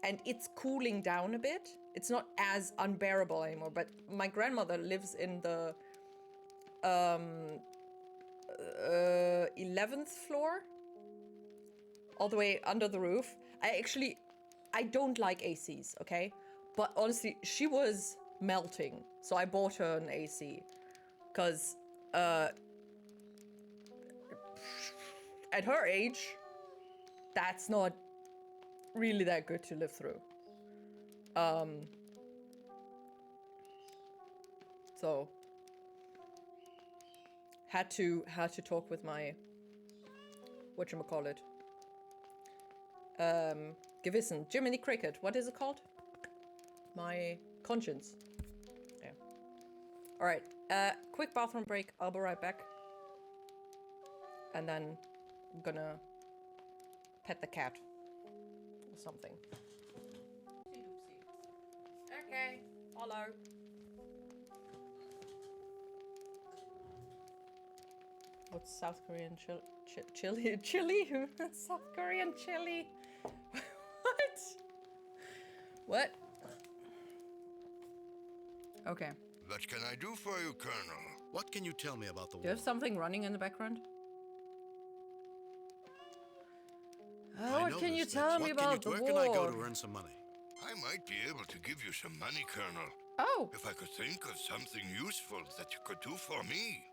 and it's cooling down a bit. It's not as unbearable anymore. But my grandmother lives in the 11th floor, all the way under the roof. I don't like ACs, okay? But honestly, she was melting. So I bought her an AC. Because at her age, that's not really that good to live through. So had to talk with my whatchamacallit. Gewissen. Jiminy Cricket. What is it called? My conscience. Yeah. Alright. Quick bathroom break. I'll be right back. And then I'm gonna pet the cat. Or something. Okay. Hello. What's South Korean chili? Chili? South Korean chili? What? Okay. What can I do for you, Colonel? What can you tell me about the Do war? you have something running in the background? What can you tell me about the war? Where can I go to earn some money? I might be able to give you some money, Colonel. Oh! If I could think of something useful that you could do for me.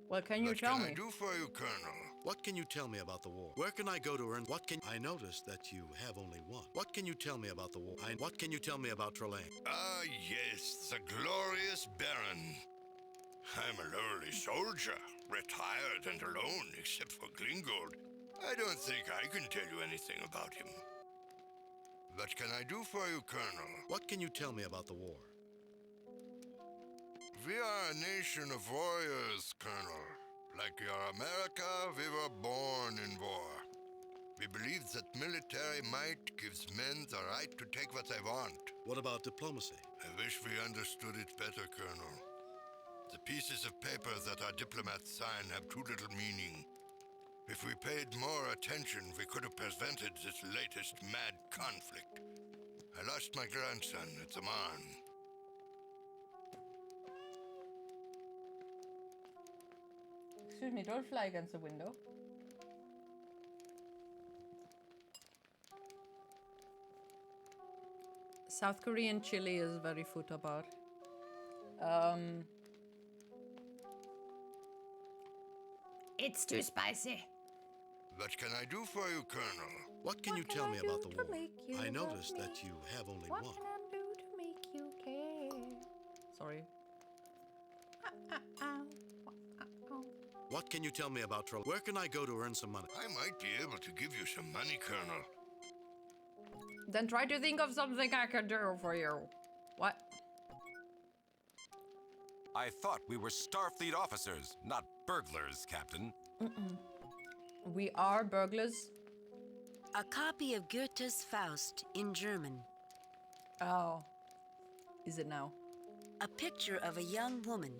What can you tell me? What can I do for you, Colonel? What can you tell me about the war? Where can I go to earn? I noticed that you have only one. What can you tell me about the war? What can you tell me about Trelane? Ah, yes, the glorious Baron. I'm a lowly soldier, retired and alone, except for Glingold. I don't think I can tell you anything about him. What can I do for you, Colonel? What can you tell me about the war? We are a nation of warriors, Colonel. Like your America, we were born in war. We believe that military might gives men the right to take what they want. What about diplomacy? I wish we understood it better, Colonel. The pieces of paper that our diplomats sign have too little meaning. If we paid more attention, we could have prevented this latest mad conflict. I lost my grandson at the Marne. Excuse me, don't fly against the window. South Korean chili is very futabar. It's too spicy. What can I do for you, Colonel? What can you tell me about the war? I noticed love that you have only What one. can I do to make you care? Sorry. What can you tell me about Trelane? Where can I go to earn some money? I might be able to give you some money, Colonel. Then try to think of something I can do for you. What? I thought we were Starfleet officers, not burglars, Captain. We are burglars. A copy of Goethe's Faust in German. Oh. Is it now? A picture of a young woman,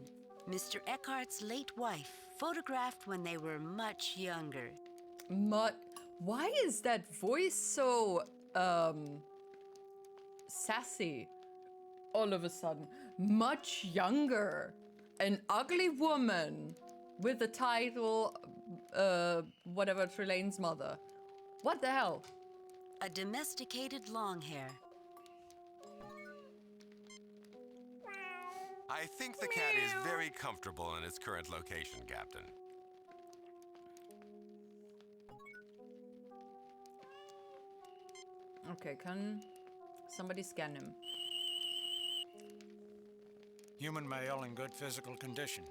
Mr. Eckhart's late wife, photographed when they were much younger. Why is that voice so, sassy all of a sudden? Much younger. An ugly woman with the title, whatever, Trelane's mother. What the hell? A domesticated long hair. I think the cat is very comfortable in its current location, Captain. Okay, can somebody scan him? Human male in good physical condition.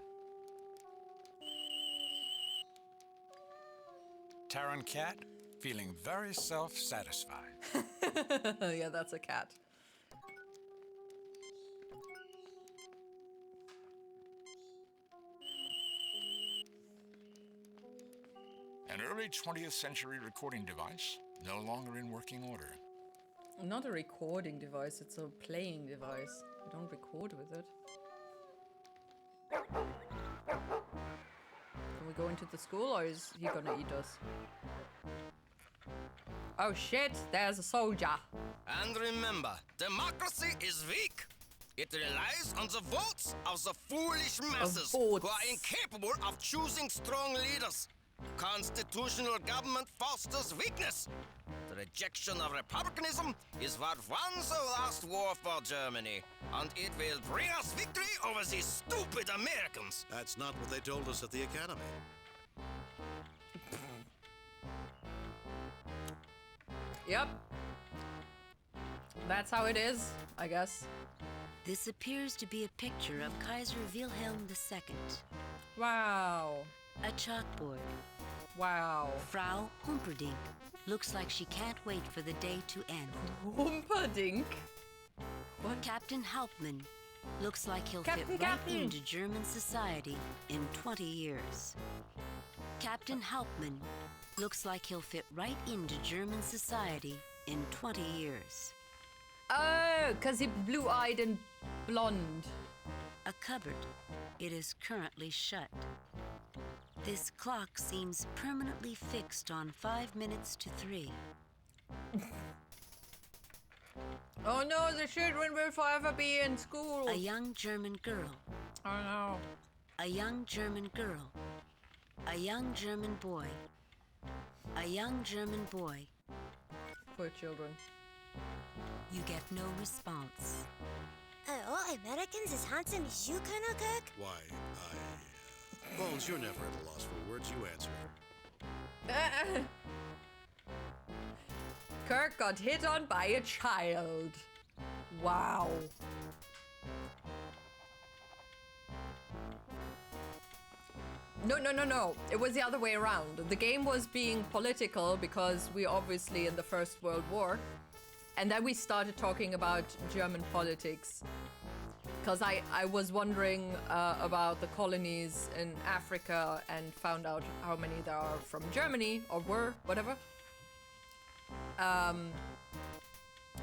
Terran cat, feeling very self-satisfied. Yeah, that's a cat. An early 20th century recording device, no longer in working order. Not a recording device, it's a playing device. You don't record with it. Can we go into the school or is he gonna eat us? Oh shit, there's a soldier. And remember, democracy is weak. It relies on the votes of the foolish masses who are incapable of choosing strong leaders. Constitutional government fosters weakness. The rejection of republicanism is what won the last war for Germany, and it will bring us victory over these stupid Americans. That's not what they told us at the academy. Yep. That's how it is, I guess. This appears to be a picture of Kaiser Wilhelm II. Wow. A chalkboard. Wow. Frau Humperdinck looks like she can't wait for the day to end. Humperdinck? What? Captain Hauptmann looks like he'll Captain, fit Captain. right into German society in 20 years. Captain Hauptmann looks like he'll fit right into German society in 20 years. Oh, because he's blue-eyed and blonde. A cupboard. It is currently shut. This clock seems permanently fixed on 5 minutes to 3. Oh no, the children will forever be in school. A young German girl. Oh no. A young German girl. A young German boy. A young German boy. Poor children. You get no response. Are all Americans as handsome as you, Colonel Kirk? Why, Bones, you're never at a loss for words. You answer her. Kirk got hit on by a child. Wow. No. It was the other way around. The game was being political because we obviously in the First World War. And then we started talking about German politics. Because I was wondering about the colonies in Africa and found out how many there are from Germany, or were, whatever. And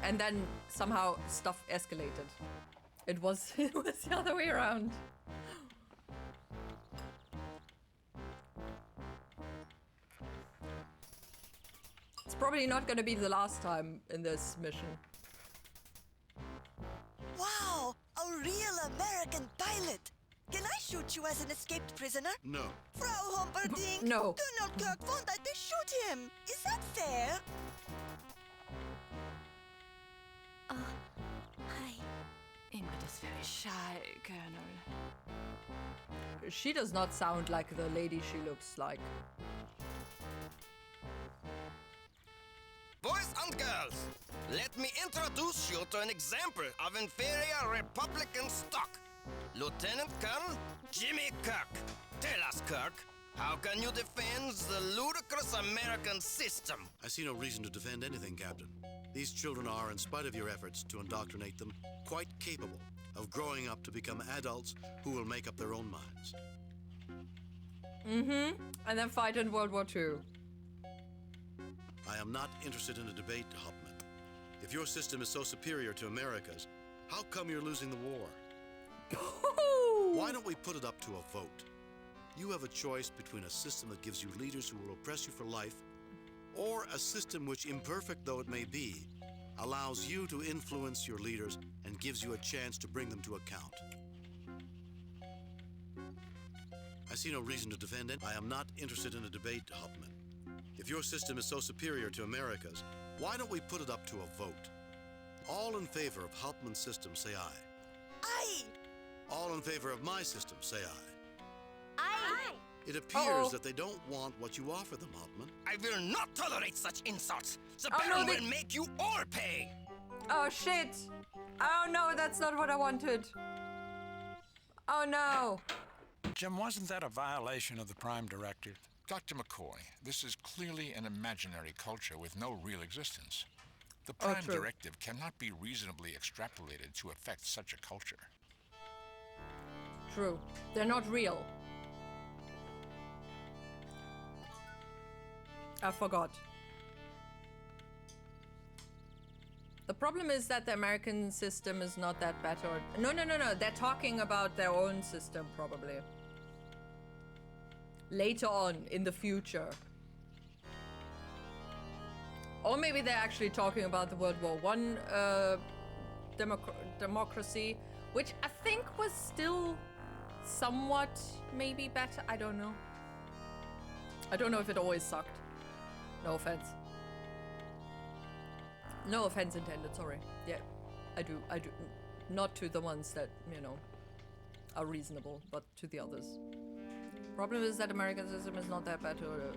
then somehow stuff escalated. It was the other way around. It's probably not going to be the last time in this mission. Wow! A real American pilot! Can I shoot you as an escaped prisoner? No. Frau Humperdinck! No. Colonel Kirk won't let me shoot him! Is that fair? Hi. Ingrid is very shy, Colonel. She does not sound like the lady she looks like. Boys and girls, let me introduce you to an example of inferior Republican stock. Lieutenant Colonel Jimmy Kirk. Tell us, Kirk, how can you defend the ludicrous American system? I see no reason to defend anything, Captain. These children are, in spite of your efforts to indoctrinate them, quite capable of growing up to become adults who will make up their own minds. Mm-hmm. And then fight in World War II. I am not interested in a debate, Hauptmann. If your system is so superior to America's, how come you're losing the war? Why don't we put it up to a vote? You have a choice between a system that gives you leaders who will oppress you for life, or a system which, imperfect though it may be, allows you to influence your leaders and gives you a chance to bring them to account. I see no reason to defend it. I am not interested in a debate, Hauptmann. If your system is so superior to America's, why don't we put it up to a vote? All in favor of Hauptmann's system, say aye. Aye! All in favor of my system, say aye. Aye! It appears that they don't want what you offer them, Hauptmann. I will not tolerate such insults. The Oh, no, Baron they- will make you all pay. Oh shit! Oh no, that's not what I wanted. Oh no! Jim, wasn't that a violation of the Prime Directive? Dr. McCoy, this is clearly an imaginary culture with no real existence. The Oh, Prime true. Directive cannot be reasonably extrapolated to affect such a culture. True. They're not real. I forgot. The problem is that the American system is not that bad. Or no. They're talking about their own system probably. Later on in the future. Or maybe they're actually talking about the World War I democracy, which I think was still somewhat maybe better. I don't know. I don't know if it always sucked. No offense. No offense intended, sorry. Yeah, I do. Not to the ones that, you know, are reasonable, but to the others. Problem is that American system is not that bad or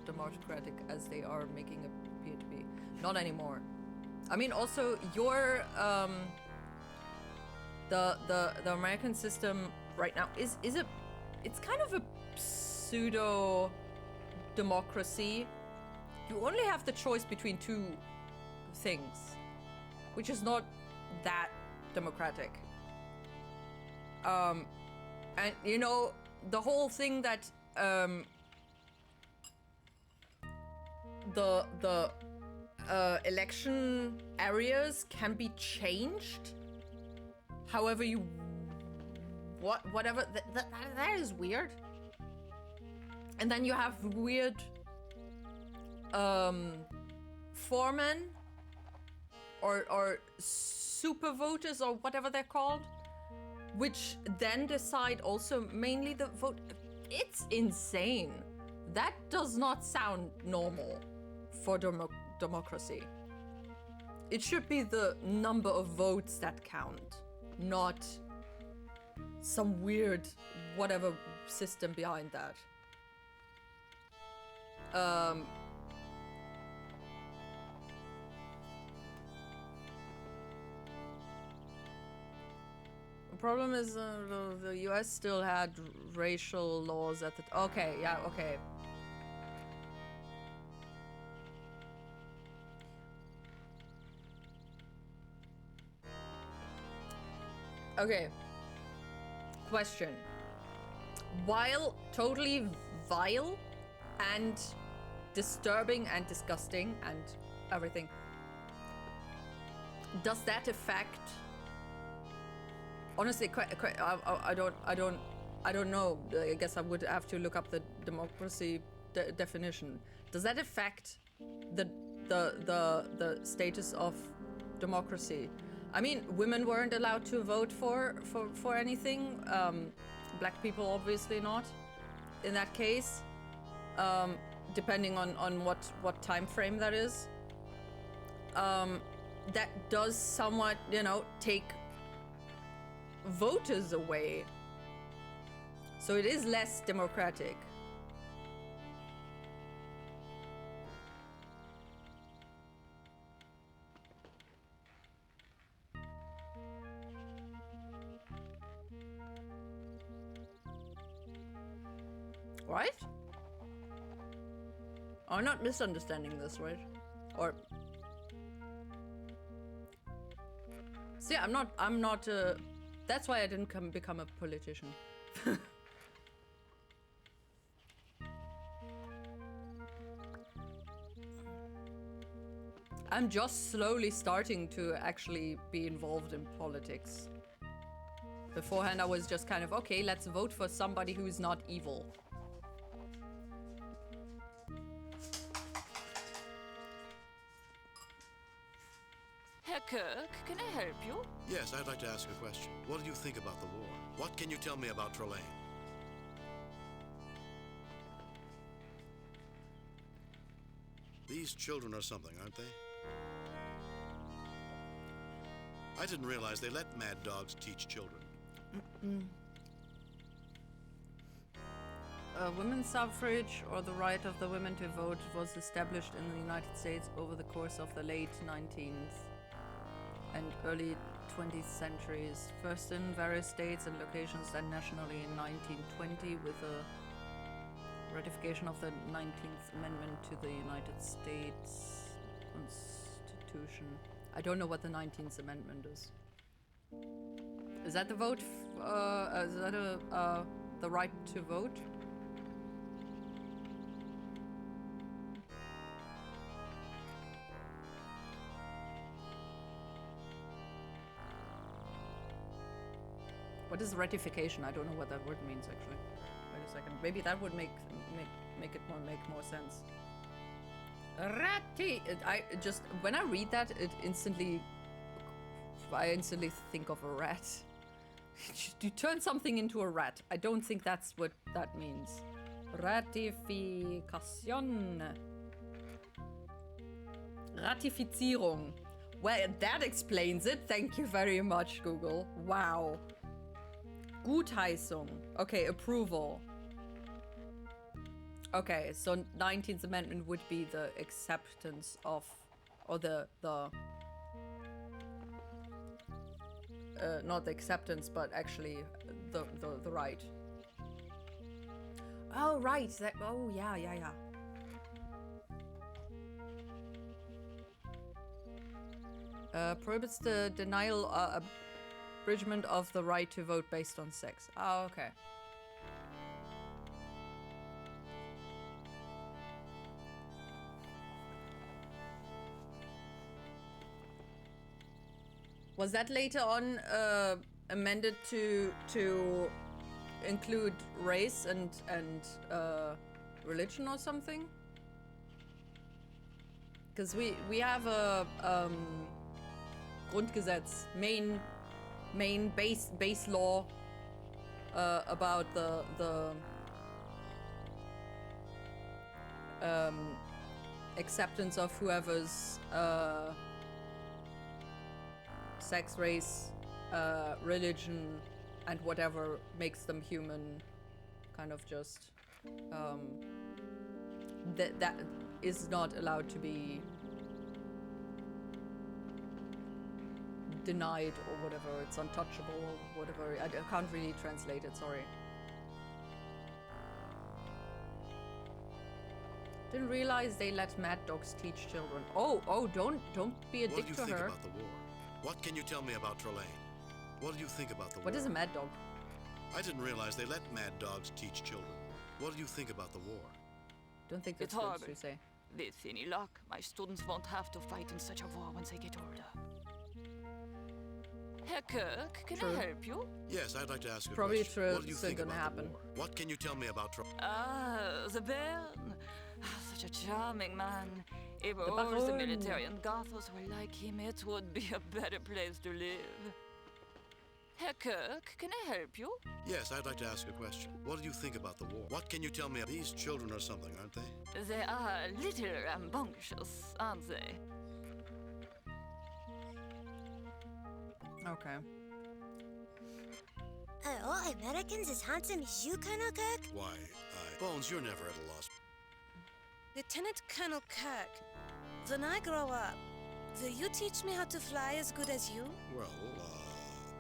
democratic as they are making it appear to be. Not anymore. I mean, also, your, the American system right now is it's kind of a pseudo democracy. You only have the choice between two things, which is not that democratic. And you know, the whole thing that the election areas can be changed however you whatever that is weird. And then you have weird foremen or super voters or whatever they're called, which then decide also mainly the vote. It's insane. That does not sound normal for democracy. It should be the number of votes that count, not some weird whatever system behind that. The problem is the US still had racial laws at the okay, yeah, okay. Okay. Question. While totally vile and disturbing and disgusting and everything, does that affect? Honestly, I don't know. I guess I would have to look up the democracy definition. Does that affect the status of democracy? I mean, women weren't allowed to vote for anything. Black people obviously not. In that case, depending on what time frame that is, that does somewhat, you know, take voters away. So it is less democratic. Right? I'm not misunderstanding this, right? Or see, I'm not that's why I didn't become a politician. I'm just slowly starting to actually be involved in politics. Beforehand, I was just kind of, okay, let's vote for somebody who's not evil. Herr Kirk, can I help you? Yes, I'd like to ask a question. What do you think about the war? What can you tell me about Trelane? These children are something, aren't they? I didn't realize they let mad dogs teach children. Women's suffrage, or the right of the women to vote, was established in the United States over the course of the late 19th and early 20th centuries, first in various states and locations, then nationally in 1920 with the ratification of the 19th Amendment to the United States Constitution. I don't know what the 19th Amendment is. Is that the vote? Is that the right to vote? What is ratification? I don't know what that word means actually. Wait a second. Maybe that would make more sense. When I read that, I instantly think of a rat. You turn something into a rat. I don't think that's what that means. Ratification. Ratifizierung. Well, that explains it. Thank you very much, Google. Wow. Gutheißung. Okay, approval. Okay, so 19th Amendment would be the acceptance of, or not the acceptance, but actually the right. Oh, right. Oh, yeah. Prohibits the denial, abridgment of the right to vote based on sex. Oh, okay. Was that later on amended to include race and religion or something? Because we have a Grundgesetz, main base law about the acceptance of whoever's sex, race, religion, and whatever makes them human, kind of just that is not allowed to be denied or whatever. It's untouchable or whatever. I can't really translate it, sorry. Didn't realize they let mad dogs teach children. Oh, don't be a dick to her. What do you think about the war? What can you tell me about Trelane? What do you think about the war? What is a mad dog? I didn't realize they let mad dogs teach children. What do you think about the war? Don't think that's It's good horrible. to say. With any luck, my students won't have to fight in such a war once they get older. Herr Kirk, can I help you? Yes, I'd like to ask a Probably question. true. What do you think gonna about happen. the war? What can you tell me about Trelane? Ah, the Baron. Such a charming man. If The all the Baron. military in Gothos were like him, it would be a better place to live. Herr Kirk, can I help you? Yes, I'd like to ask a question. What do you think about the war? What can you tell me? These children are something, aren't they? They are a little rambunctious, aren't they? Okay. Are all Americans as handsome as you, Colonel Kirk? Why, Bones, you're never at a loss. Lieutenant Colonel Kirk, when I grow up, will you teach me how to fly as good as you? Well,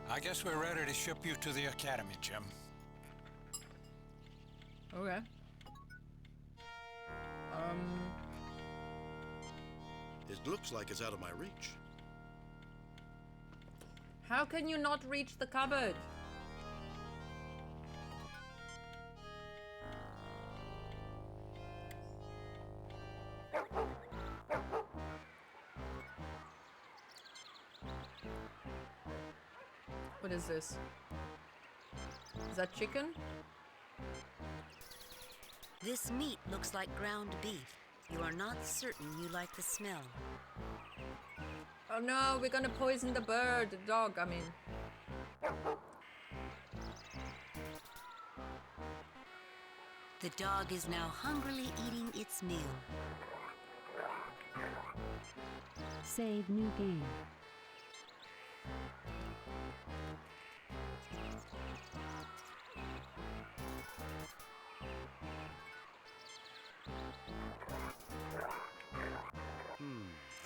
I guess we're ready to ship you to the academy, Jim. Okay. It looks like it's out of my reach. How can you not reach the cupboard? What is this? Is that chicken? This meat looks like ground beef. You are not certain you like the smell. Oh no, we're gonna poison the bird, the dog, I mean. The dog is now hungrily eating its meal. Save new game.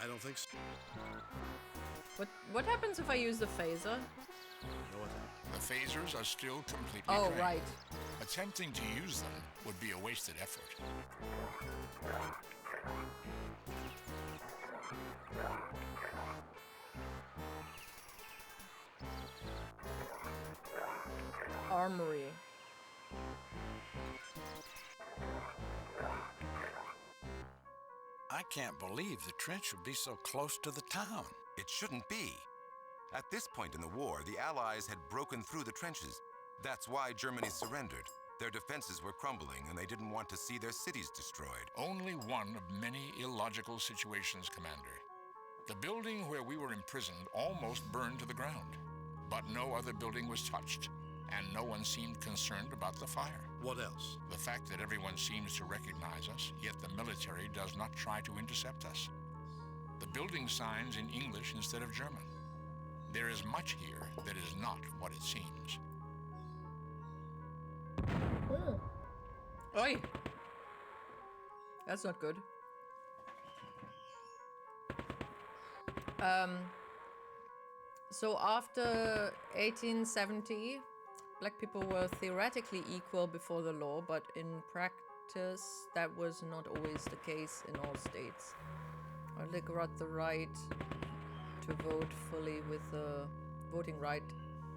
I don't think so. What happens if I use the phaser? No, The phasers are still completely Oh, trained. right. Attempting to use them would be a wasted effort. Armory. I can't believe the trench would be so close to the town. It shouldn't be. At this point in the war, the Allies had broken through the trenches. That's why Germany surrendered. Their defenses were crumbling, and they didn't want to see their cities destroyed. Only one of many illogical situations, Commander. The building where we were imprisoned almost burned to the ground, but no other building was touched, and no one seemed concerned about the fire. What else? The fact that everyone seems to recognize us, yet the military does not try to intercept us. The building signs in English instead of German. There is much here that is not what it seems. Oi! That's not good. So after 1870, black people were theoretically equal before the law, but in practice that was not always the case in all states. Only got the right to vote fully with the Voting Rights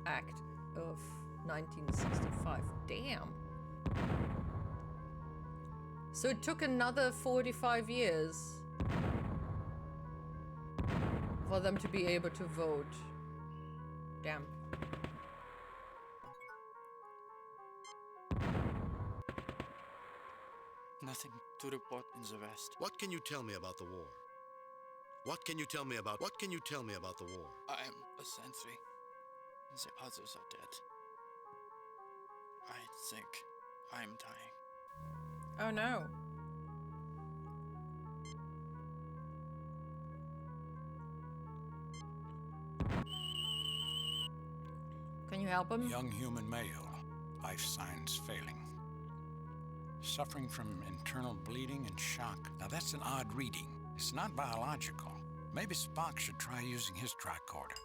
Act of 1965. Damn. So it took another 45 years for them to be able to vote. Damn. Nothing to report in the West. What can you tell me about the war? What can you tell me about the war? I am a sentry. The others are dead. I think I'm dying. Oh no. Can you help him? Young human male. Life signs failing. Suffering from internal bleeding and shock. Now that's an odd reading. It's not biological. Maybe Spock should try using his tricorder.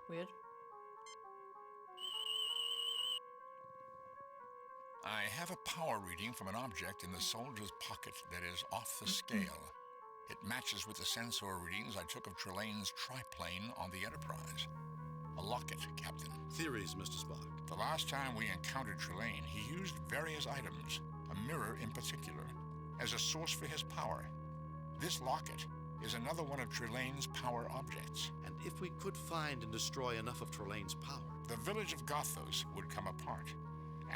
Weird. I have a power reading from an object in the soldier's pocket that is off the scale. It matches with the sensor readings I took of Trelane's triplane on the Enterprise. A locket, Captain. Theories, Mr. Spock. The last time we encountered Trelane, he used various items, a mirror in particular, as a source for his power. This locket is another one of Trelane's power objects. And if we could find and destroy enough of Trelane's power, the village of Gothos would come apart,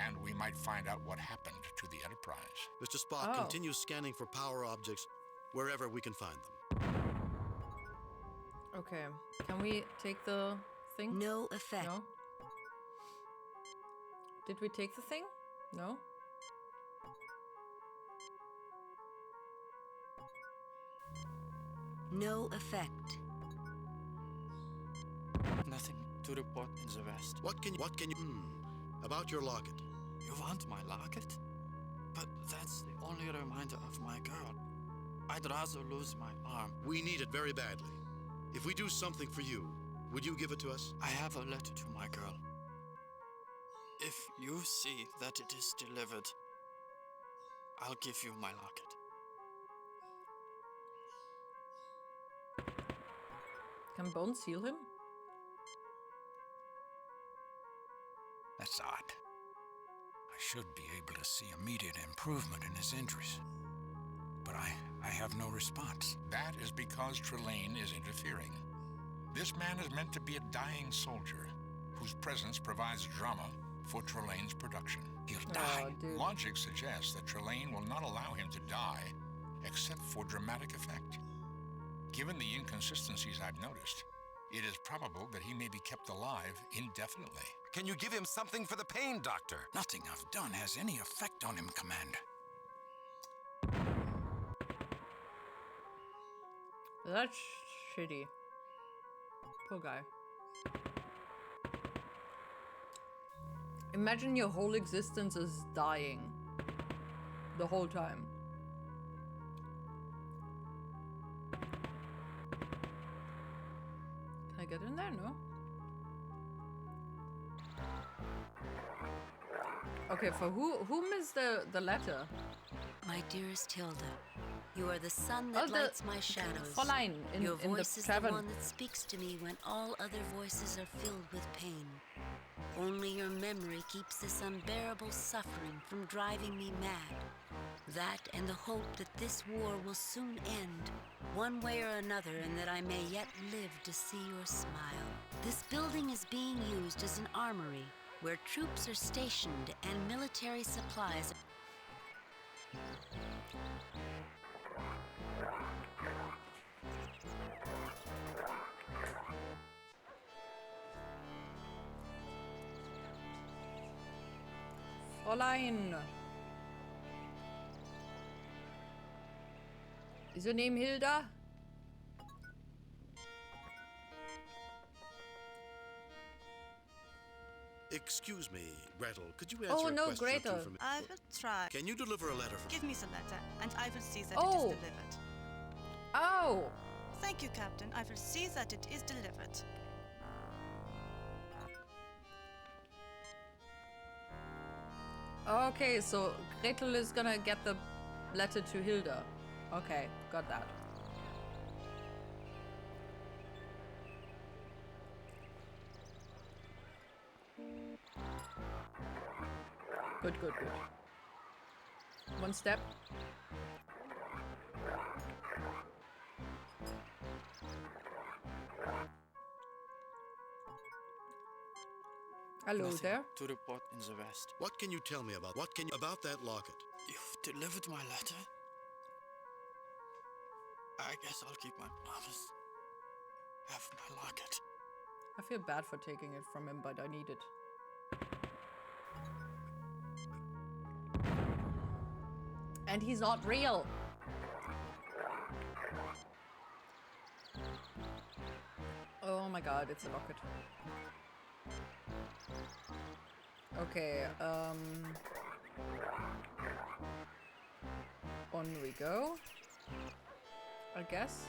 and we might find out what happened to the Enterprise. Mr. Spock, continue scanning for power objects wherever we can find them. Okay. Can we take the thing? No effect. No? Did we take the thing? No? No effect. Nothing to report in the West. What can you about your locket? You want my locket? But that's the only reminder of my girl. I'd rather lose my arm. We need it very badly. If we do something for you, would you give it to us? I have a letter to my girl. If you see that it is delivered, I'll give you my locket. Can Bones heal him? That's odd. I should be able to see immediate improvement in his injuries. But I have no response. That is because Trelane is interfering. This man is meant to be a dying soldier whose presence provides drama for Trelane's production. He'll die. Logic suggests that Trelane will not allow him to die except for dramatic effect. Given the inconsistencies I've noticed, it is probable that he may be kept alive indefinitely. Can you give him something for the pain, Doctor? Nothing I've done has any effect on him, Commander. That's shitty. Poor guy. Imagine your whole existence is dying. The whole time. Can I get in there? No? Okay, for whom is the letter? My dearest Hilda, you are the sun that lights my shadows. Fräulein Your in voice the is tavern. the one that speaks to me when all other voices are filled with pain. Only your memory keeps this unbearable suffering from driving me mad. That and the hope that this war will soon end, one way or another, and that I may yet live to see your smile. This building is being used as an armory, where troops are stationed and military supplies. Fräulein. Is your name Hilda? Excuse me, Gretel. Could you answer Oh, a no, question or two Gretel. for me? I will try. Can you deliver a letter for Give me the letter, and I will see that it Oh. is delivered. Oh. Thank you, Captain. I will see that it is delivered. Okay, so Gretel is gonna get the letter to Hilda. Okay, got that. Good, good, good. One step. Hello Nothing there. to report in the West. What can you tell me about about that locket? You've delivered my letter? I guess I'll keep my promise. Have my locket. I feel bad for taking it from him, but I need it. And he's not real. Oh my god, it's a locket. Okay, on we go, I guess.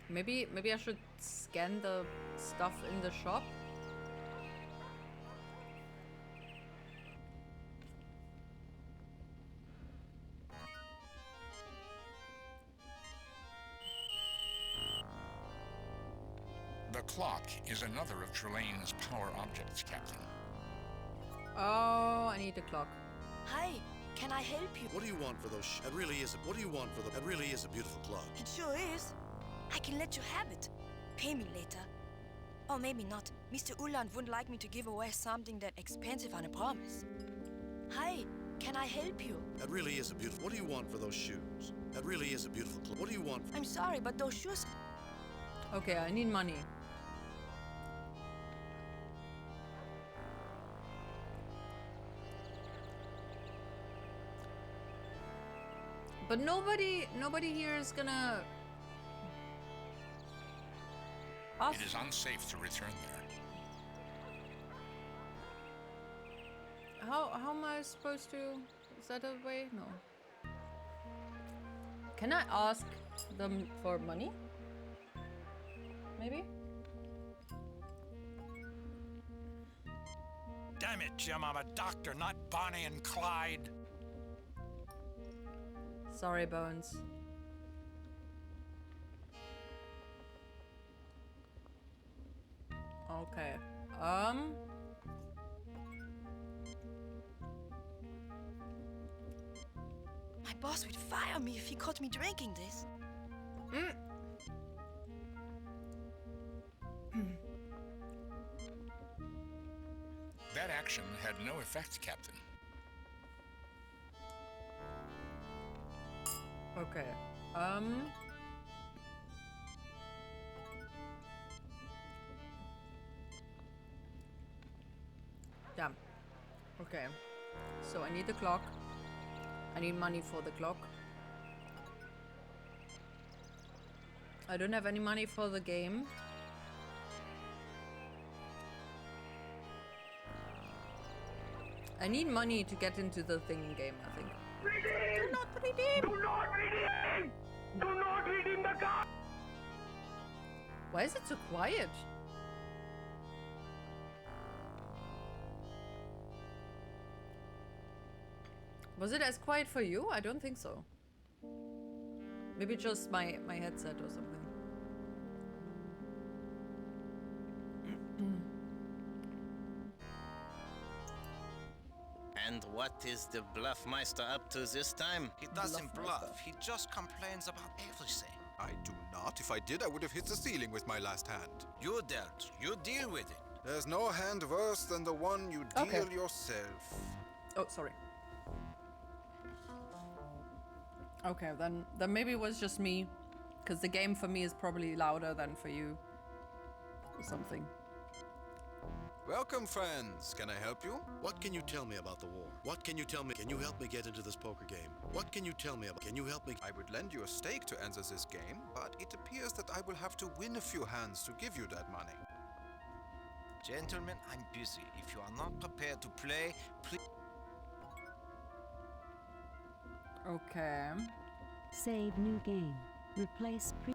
Maybe I should scan the stuff in the shop. The clock is another of Trelane's power objects, Captain. Oh, I need the clock. Hi, can I help you? What do you want for those? It really is. What do you want for the? It really is a beautiful clock. It sure is. I can let you have it. Pay me later. Or maybe not. Mr. Uland wouldn't like me to give away something that expensive on a promise. Hi, can I help you? It really is a beautiful. What do you want for those shoes? It really is a beautiful clock. What do you want? I'm sorry, but those shoes. Okay, I need money. But nobody here is gonna ask. It is unsafe to return there. How am I supposed to? Is that a way? No. Can I ask them for money? Maybe? Damn it, Jim, I'm a doctor, not Bonnie and Clyde. Sorry, Bones. Okay. My boss would fire me if he caught me drinking this. That action had no effect, Captain. Okay. Damn. Okay. So I need the clock. I need money for the clock. I don't have any money for the game. I need money to get into the thing game, I think. Redeem! Do not redeem! Do not redeem! Do not redeem the card! Why is it so quiet? Was it as quiet for you? I don't think so. Maybe just my headset or something. And what is the Bluffmeister up to this time? He doesn't bluff. He just complains about everything. I do not. If I did, I would have hit the ceiling with my last hand. You dealt. You deal with it. There's no hand worse than the one you deal yourself. Oh, sorry. Okay, then maybe it was just me, because the game for me is probably louder than for you, or something. Welcome, friends. Can I help you? What can you tell me about the war? What can you tell me? Can you help me get into this poker game? What can you tell me about? Can you help me? I would lend you a stake to enter this game, but it appears that I will have to win a few hands to give you that money. Gentlemen, I'm busy. If you are not prepared to play, please. Okay. Save new game. Replace pre.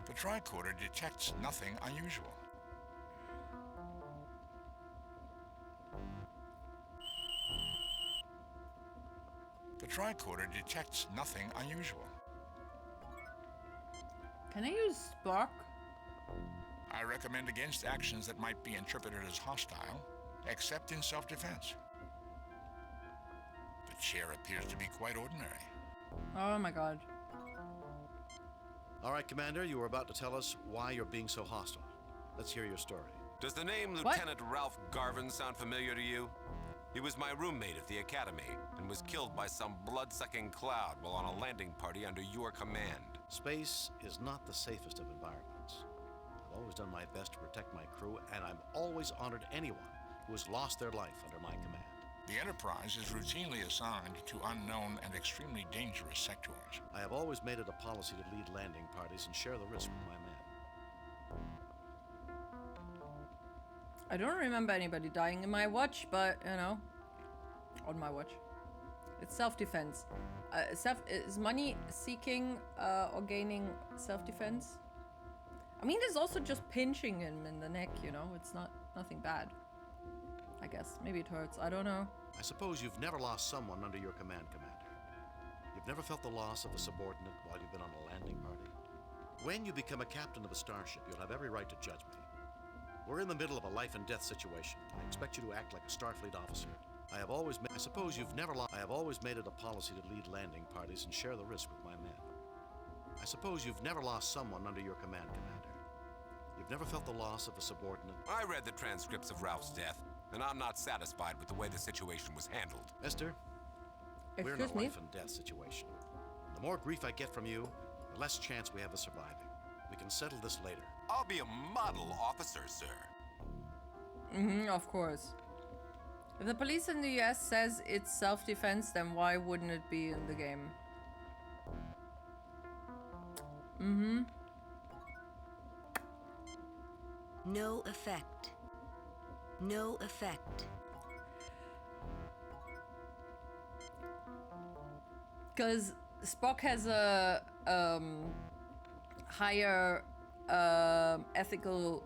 The tricorder detects nothing unusual. The tricorder detects nothing unusual. Can I use Spark? I recommend against actions that might be interpreted as hostile, except in self-defense. The chair appears to be quite ordinary. Oh my god. All right, Commander, you were about to tell us why you're being so hostile. Let's hear your story. Does the name Lieutenant Ralph Garvin sound familiar to you? He was my roommate at the academy and was killed by some blood-sucking cloud while on a landing party under your command. Space is not the safest of environments. I've always done my best to protect my crew, and I'm always honored anyone who has lost their life under my command. The Enterprise is routinely assigned to unknown and extremely dangerous sectors. I have always made it a policy to lead landing parties and share the risk with my men. I don't remember anybody dying in my watch, but, you know, on my watch. It's self-defense. Is money seeking or gaining self-defense? I mean, there's also just pinching him in the neck, you know? It's nothing bad. I guess. Maybe it hurts. I don't know. I suppose you've never lost someone under your command, Commander. You've never felt the loss of a subordinate while you've been on a landing party. When you become a captain of a starship, you'll have every right to judge me. We're in the middle of a life and death situation. I expect you to act like a Starfleet officer. I suppose you've never I have always made it a policy to lead landing parties and share the risk with my men. I suppose you've never lost someone under your command, Commander. You've never felt the loss of a subordinate. I read the transcripts of Ralph's death, and I'm not satisfied with the way the situation was handled. Mister, we're in a life and death situation. The more grief I get from you, the less chance we have of surviving. We can settle this later. I'll be a model officer, sir. Of course. If the police in the US says it's self-defense, then why wouldn't it be in the game? No effect. No effect. Because Spock has a higher ethical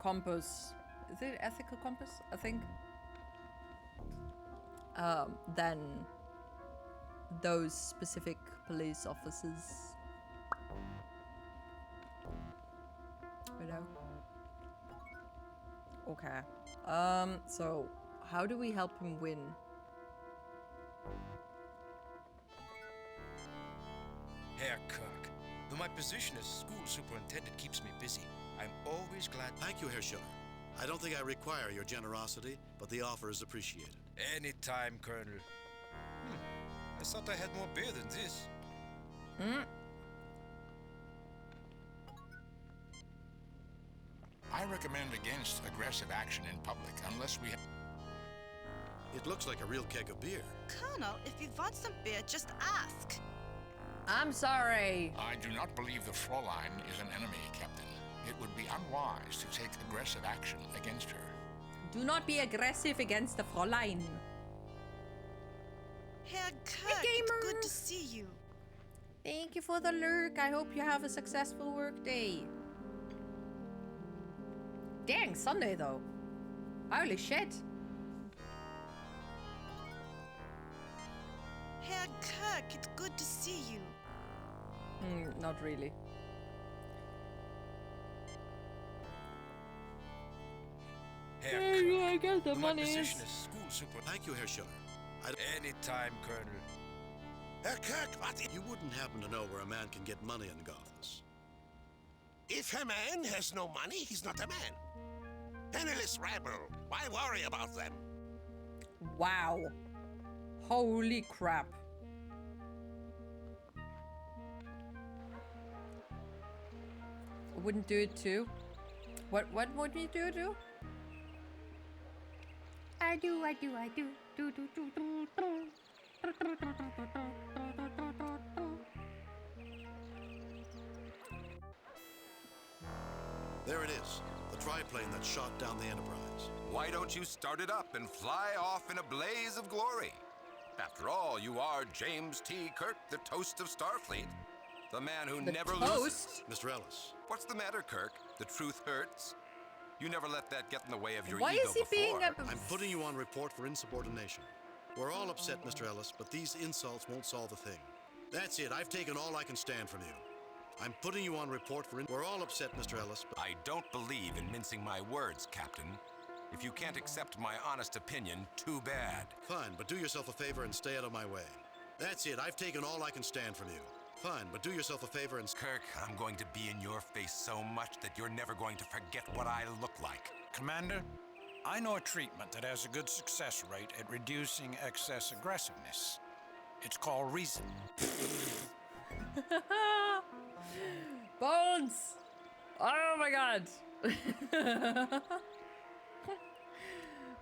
compass. Is it ethical compass? I think. Than those specific police officers. You know. Okay. So how do we help him win? Herr Kirk, though my position as school superintendent keeps me busy, I'm always glad. Thank you, Herr Schiller. I don't think I require your generosity, but the offer is appreciated. Anytime, Colonel. I thought I had more beer than this. I recommend against aggressive action in public unless we have... It looks like a real keg of beer. Colonel, if you want some beer, just ask. I'm sorry. I do not believe the Fräulein is an enemy, Captain. It would be unwise to take aggressive action against her. Do not be aggressive against the Fräulein. Herr Kirk, it's good to see you. Thank you for the lurk. I hope you have a successful work day. Dang, Sunday though. Holy shit. Herr Kirk, it's good to see you. Not really. Herr I get the my money. position as school super. Thank you, Herr Schiller. Anytime, Colonel. Herr Kirk, what? You wouldn't happen to know where a man can get money in Gothos. If a man has no money, he's not a man. Penniless rabble. Why worry about them? Wow. Holy crap. Wouldn't do it too. What would we do? I do. There it is, the triplane that shot down the Enterprise. Why don't you start it up and fly off in a blaze of glory? After all, you are James T. Kirk, the toast of Starfleet. The man who never loses. Mr. Ellis. What's the matter, Kirk? The truth hurts? You never let that get in the way of your Why ego is he being before. a... I'm putting you on report for insubordination. We're all upset, Mr. Ellis, but these insults won't solve a thing. That's it. I've taken all I can stand from you. I'm putting you on report for... We're all upset, Mr. Ellis, but... I don't believe in mincing my words, Captain. If you can't accept my honest opinion, too bad. Fine, but do yourself a favor and stay out of my way. That's it. I've taken all I can stand from you. Fine, but do yourself a favor and... Kirk, I'm going to be in your face so much that you're never going to forget what I look like. Commander, I know a treatment that has a good success rate at reducing excess aggressiveness. It's called reason. Bones! Oh my god!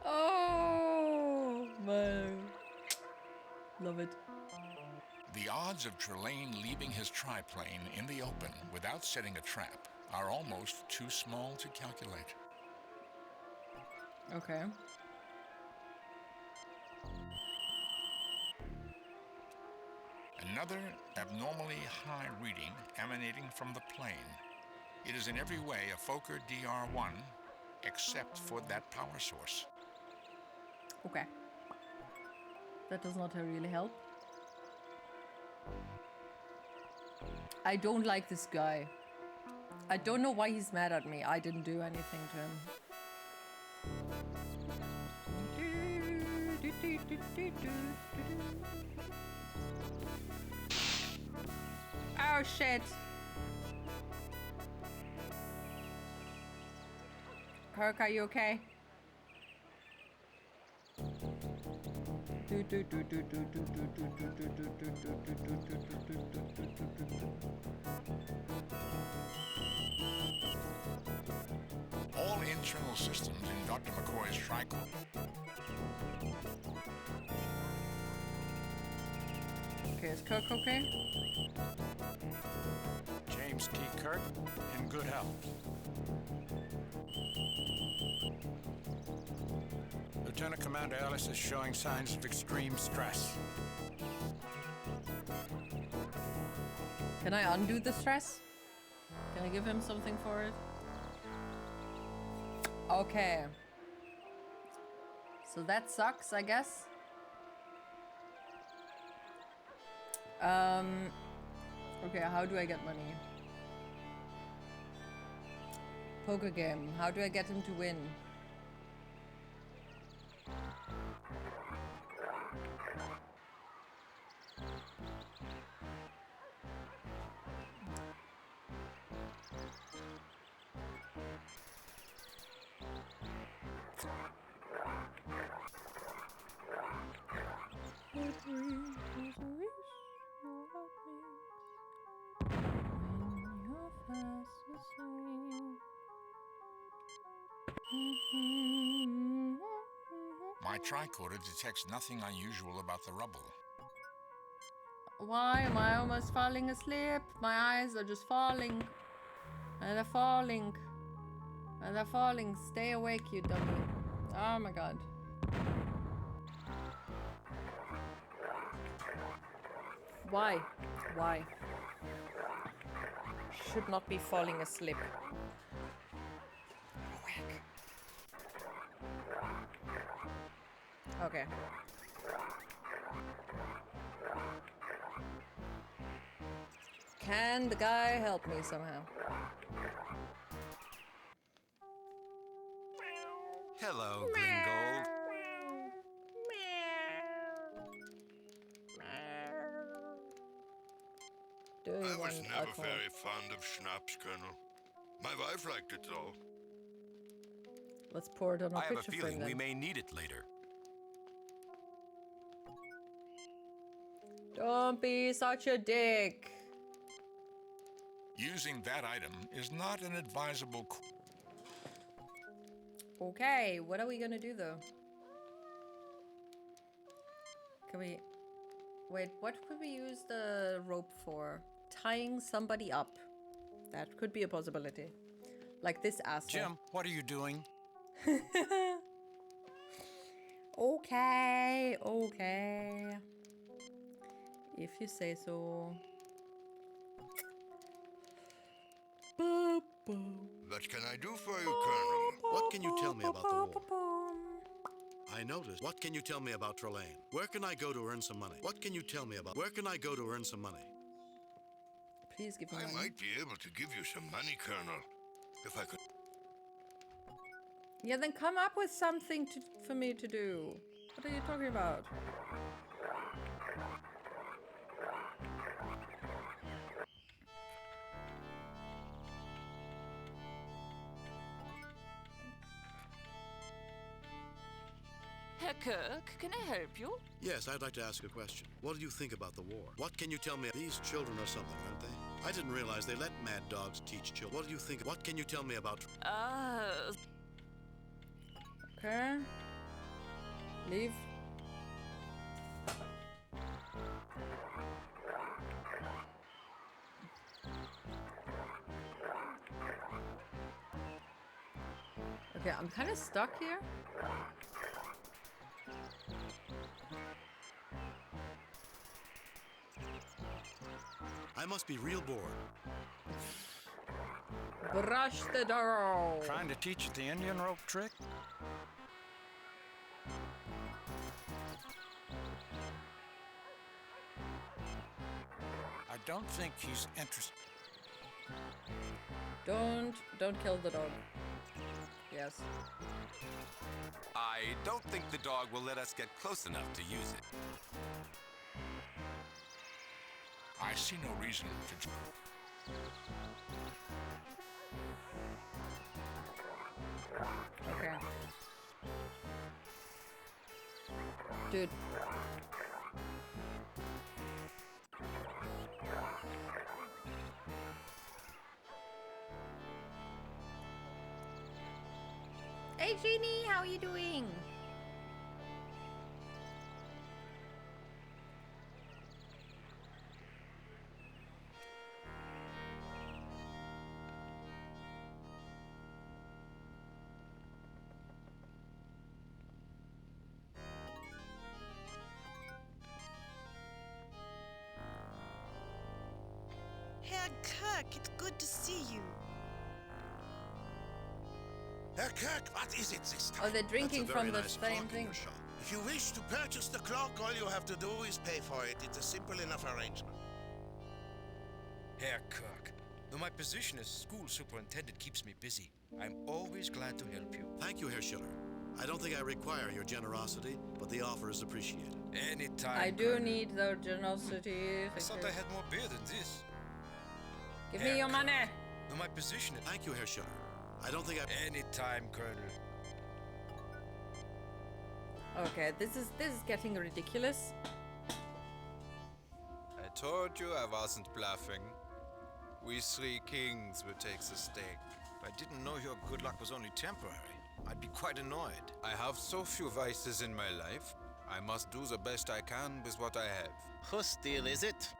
Oh man. Love it. The odds of Trelane leaving his triplane in the open without setting a trap are almost too small to calculate. Okay. Another abnormally high reading emanating from the plane. It is in every way a Fokker DR-1, except for that power source. Okay. That does not really help. I don't like this guy. I don't know why he's mad at me. I didn't do anything to him. Oh shit. Kirk, are you okay? All internal systems in Dr. McCoy's tricorder. Okay, is Kirk okay? James T. Kirk, in good health. Lieutenant Commander Ellis is showing signs of extreme stress. Can I undo the stress? Can I give him something for it? Okay. So that sucks, I guess. Okay, how do I get money? Poker game. How do I get him to win? My tricorder detects nothing unusual about the rubble. Why am I almost falling asleep? My eyes are just falling. And they're falling. And they're falling. Stay awake, you dummy. Oh my god. Why? Why? should not be falling asleep. Okay. Can the guy help me somehow? Hello, Gringold. Do you I was want never alcohol? very fond of schnapps, Colonel. My wife liked it though. Let's pour it on our I have a picture frame feeling we then. may need it later. Don't be such a dick. Using that item is not an advisable. Okay, what are we gonna do though? Can we... Wait, what could we use the rope for? Tying somebody up. That could be a possibility. Like this asshole. Jim, what are you doing? Okay, okay. If you say so. What can I do for you, Colonel? What can you tell me about the war? I noticed. What can you tell me about Trelane? Where can I go to earn some money? What can you tell me about... Where can I go to earn some money? Please give me I money. might be able to give you some money, Colonel. If I could... Yeah, then come up with something for me to do. What are you talking about? Herr Kirk, can I help you? Yes, I'd like to ask a question. What do you think about the war? What can you tell me? These children are something, aren't they? I didn't realize they let mad dogs teach children. What do you think? What can you tell me about... Okay. Leave. Okay, I'm kind of stuck here. I must be real bored. Brush the door. Trying to teach you the Indian rope trick? I don't think he's interested. Don't kill the dog. Yes. I don't think the dog will let us get close enough to use it. I see no reason to. Okay. Dude. Hey Jeannie, how are you doing? Herr Kirk, it's good to see you. Herr Kirk, what is it this time? Oh, they're drinking from the same thing. If you wish to purchase the clock, all you have to do is pay for it. It's a simple enough arrangement. Herr Kirk, though my position as school superintendent keeps me busy, I'm always glad to help you. Thank you, Herr Schiller. I don't think I require your generosity, but the offer is appreciated. Anytime. I do need the generosity. I thought I had more beer than this. Give me your money. Though my position is... Thank you, Herr Schiller. I don't think I... Anytime, Colonel. Okay, this is getting ridiculous. I told you I wasn't bluffing. We three kings would take the stake. I didn't know your good luck was only temporary. I'd be quite annoyed. I have so few vices in my life. I must do the best I can with what I have. Whose deal is it?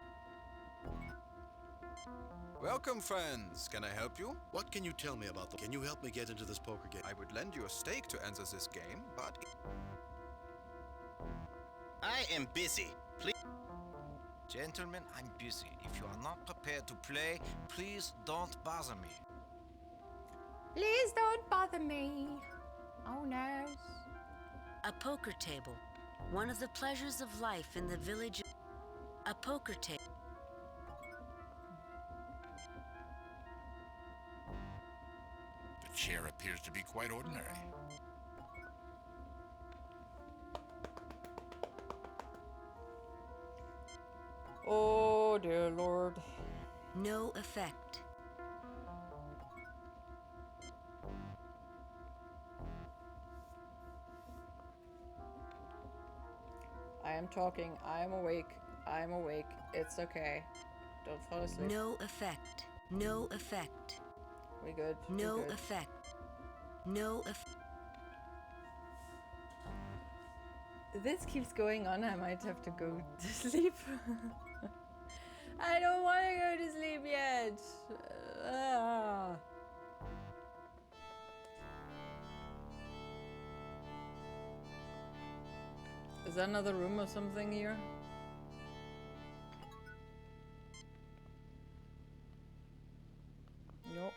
Welcome, friends. Can I help you? What can you tell me about the... Can you help me get into this poker game? I would lend you a stake to enter this game, but... I am busy. Please. Gentlemen, I'm busy. If you are not prepared to play, please don't bother me. Please don't bother me. Oh no. A poker table. One of the pleasures of life in the village. A poker table. The chair appears to be quite ordinary. Oh dear Lord. No effect. I am talking. I am awake. I am awake. It's okay. Don't fall asleep. No effect. No effect. We good. No we good. effect. No effect. If this keeps going on, I might have to go to sleep. I don't want to go to sleep yet. Ah. Is that another room or something here? Nope.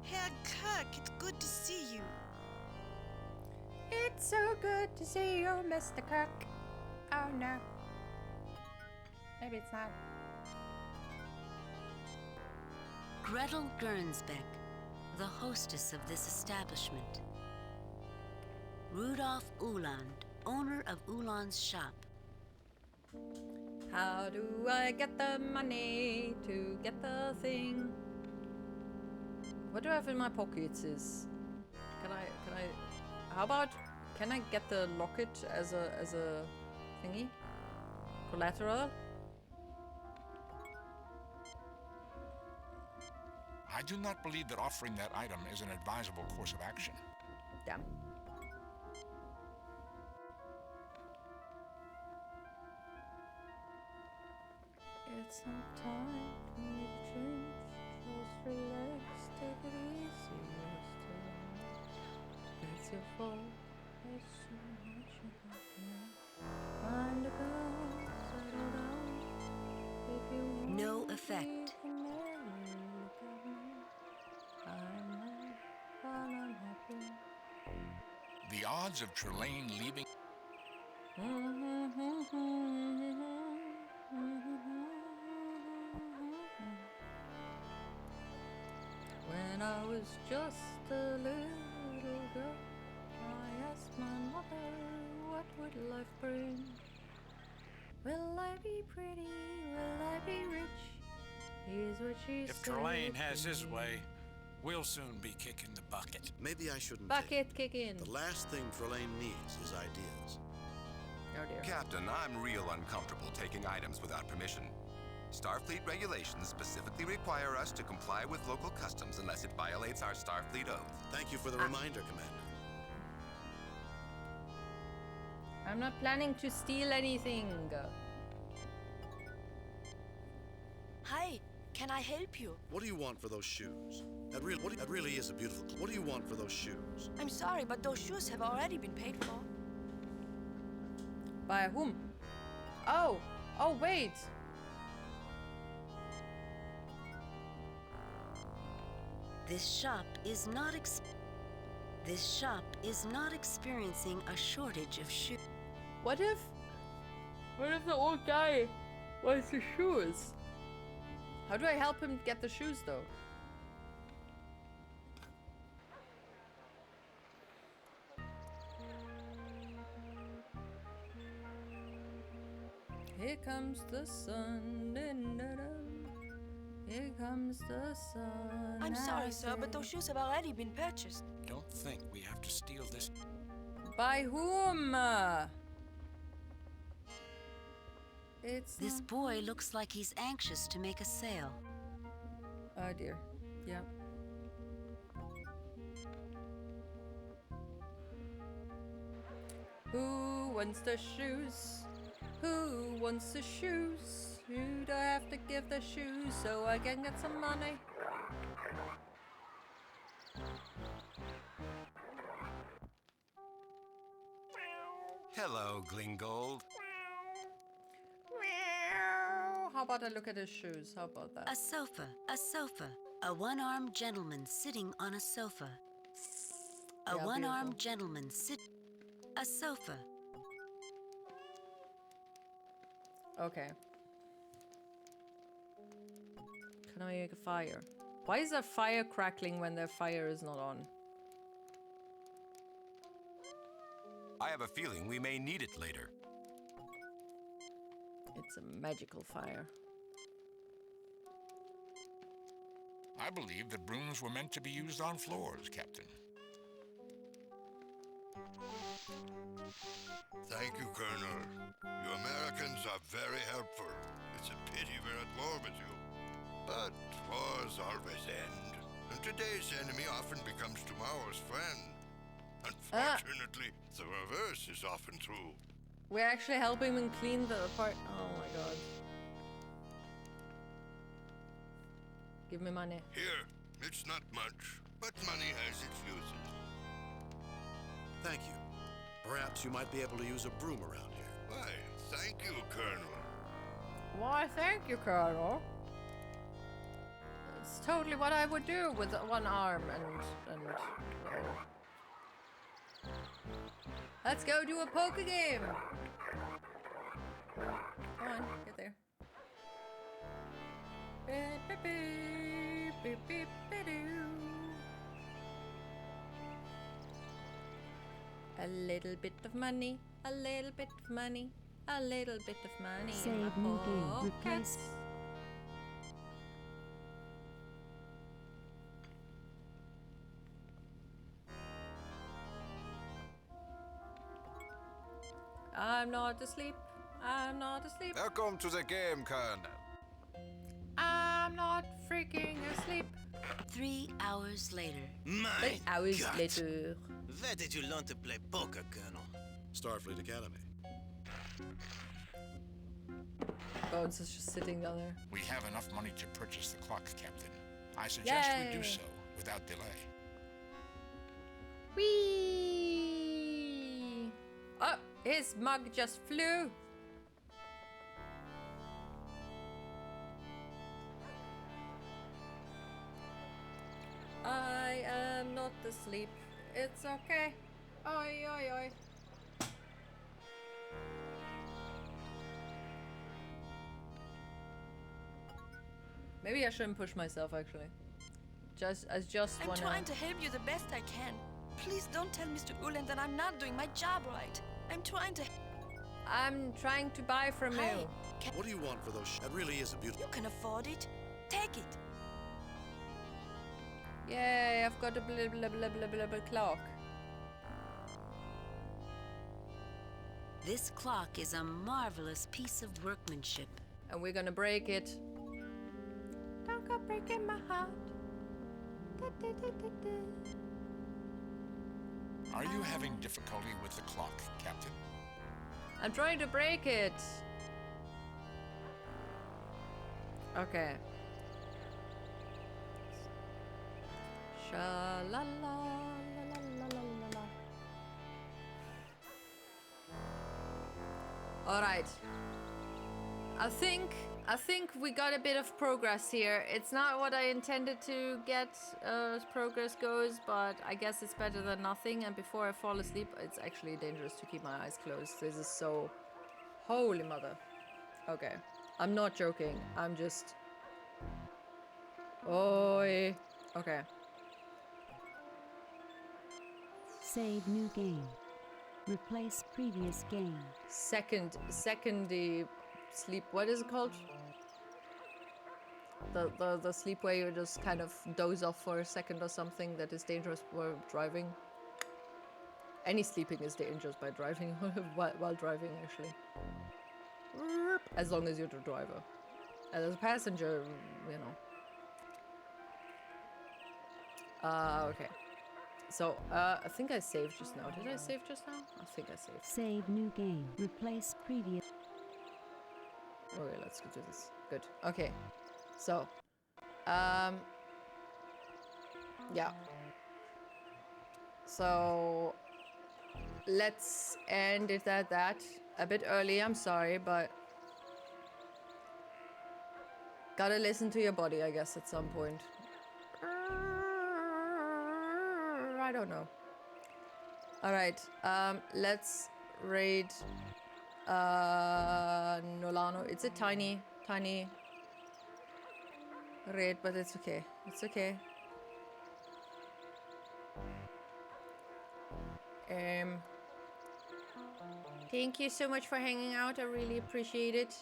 Herr Kirk, it's good to see you. It's so good to see you, Mr. Kirk. Oh no. Maybe it's not. Gretel Gernsbeck, the hostess of this establishment. Rudolf Uhland, owner of Uhland's shop. How do I get the money to get the thing? What do I have in my pockets is... Can I... How about... Can I get the locket as a thingy? Collateral? I do not believe that offering that item is an advisable course of action. Damn. It's not time for me to change. Just relax, take it easy. It's your fault. There's so much you can find a girl, settle down. If you want No to effect. be married, look at me. I'm not, but I'm happy. The odds of Trelane leaving... When I was just a little girl, I asked my mother, what would life bring? Will I be pretty? Will I be rich? Here's what she If said. Trelane has his way, we'll soon be kicking the bucket. Maybe I shouldn't Bucket kick in. The last thing Trelane needs is ideas. Oh dear. Captain, I'm real uncomfortable taking items without permission. Starfleet regulations specifically require us to comply with local customs unless it violates our Starfleet oath. Thank you for the reminder, Commander. I'm not planning to steal anything. Hi, can I help you? What do you want for those shoes? That really is a beautiful... What do you want for those shoes? I'm sorry, but those shoes have already been paid for. By whom? Oh! Oh, wait! This shop is not experiencing a shortage of shoes. What if the old guy wants the shoes? How do I help him get the shoes though? Here comes the sun. Here comes the sun. I'm sorry, sir, but those shoes have already been purchased. Don't think we have to steal this. By whom? This boy looks like he's anxious to make a sale. Oh dear. Yeah. Who wants the shoes? Who wants the shoes? Who do I have to give the shoes so I can get some money? Hello, Glingold. How about I look at his shoes? How about that? A sofa, a sofa. A one-armed gentleman sitting on a sofa. A Yeah, one-armed beautiful. gentleman sit. A sofa. Okay. Can I make a fire? Why is there fire crackling when their fire is not on? I have a feeling we may need it later. It's a magical fire. I believe that brooms were meant to be used on floors, Captain. Thank you, Colonel. You Americans are very helpful. It's a pity we're at war with you. But wars always end, and today's enemy often becomes tomorrow's friend. Unfortunately, the reverse is often true. We're actually helping them clean the apart. Oh my god. Give me money. Here, it's not much, but money has its uses. Thank you. Perhaps you might be able to use a broom around here. Why, thank you, Colonel. Why, thank you, Colonel. It's totally what I would do with one arm and well. Let's go do a poker game. Come on, get there. A little bit of money, a little bit of money, a little bit of money. Save new game. Replace. I'm not asleep. I'm not asleep. Welcome to the game, Colonel. I'm not freaking asleep. 3 hours later. My 3 hours God. later. Where did you learn to play poker, Colonel? Starfleet Academy. Bones is just sitting down there. We have enough money to purchase the clock, Captain. I suggest we do Yay. so without delay. Whee! Oh, his mug just flew. I am not asleep. It's okay. Oi, oi, oi. Maybe I shouldn't push myself, actually. I'm wanna... trying to help you the best I can. Please don't tell Mr. Ulan that I'm not doing my job right. I'm trying to buy from Hi, you. What do you want for those? That really is a beautiful. You can afford it. Take it. Yay, I've got a blah blah blah blah blah blah clock. This clock is a marvelous piece of workmanship. And we're gonna break it. Don't go breaking my heart. Are you having difficulty with the clock, Captain? I'm trying to break it. Okay. Sha la la la la la la la. All right. I think we got a bit of progress here. It's not what I intended to get as progress goes, but I guess it's better than nothing. And before I fall asleep, it's actually dangerous to keep my eyes closed. This is so... Holy mother. Okay. I'm not joking. I'm just... Oi. Okay. Save new game. Replace previous game. Second sleep. What is it called? The sleep where you just kind of doze off for a second or something that is dangerous while driving. Any sleeping is dangerous by driving while driving, actually. As long as you're the driver. As a passenger, you know. Okay. So, I think I saved just now. Did I save just now? I think I saved. Save new game. Replace previous. Okay, let's do this. Good. Okay. So, yeah. So, let's end it at that. A bit early, I'm sorry, but gotta listen to your body, I guess, at some point. I don't know. Alright, let's raid Nolano. It's a tiny raid, but it's okay. It's okay. Thank you so much for hanging out. I really appreciate it.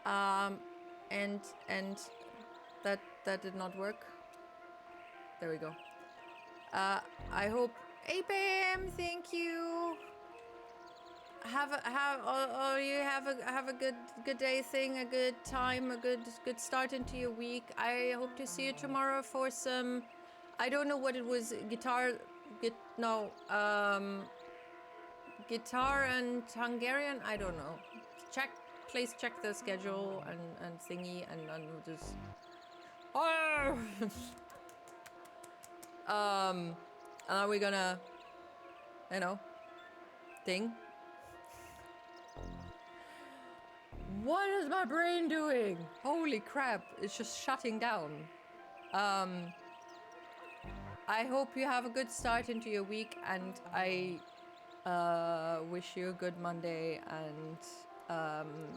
And that did not work. There we go. I hope. Hey Bam, thank you. Have a good day thing, a good time, a good start into your week. I hope to see you tomorrow for some. I don't know what it was. Guitar and Hungarian. I don't know. Please check the schedule and thingy and just. Oh. And are we gonna, you know, thing? What is my brain doing? Holy crap, it's just shutting down. I hope you have a good start into your week, and I wish you a good Monday, and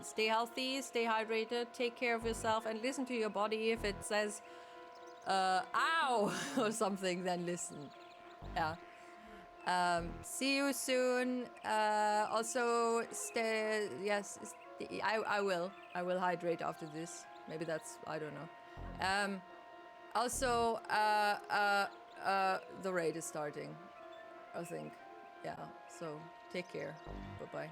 stay healthy, stay hydrated, take care of yourself, and listen to your body. If it says ow or something, then listen. Yeah. See you soon. Also stay. Yes, I will hydrate after this. Maybe that's, I don't know. Also the raid is starting, I think. Yeah, so take care. Bye bye.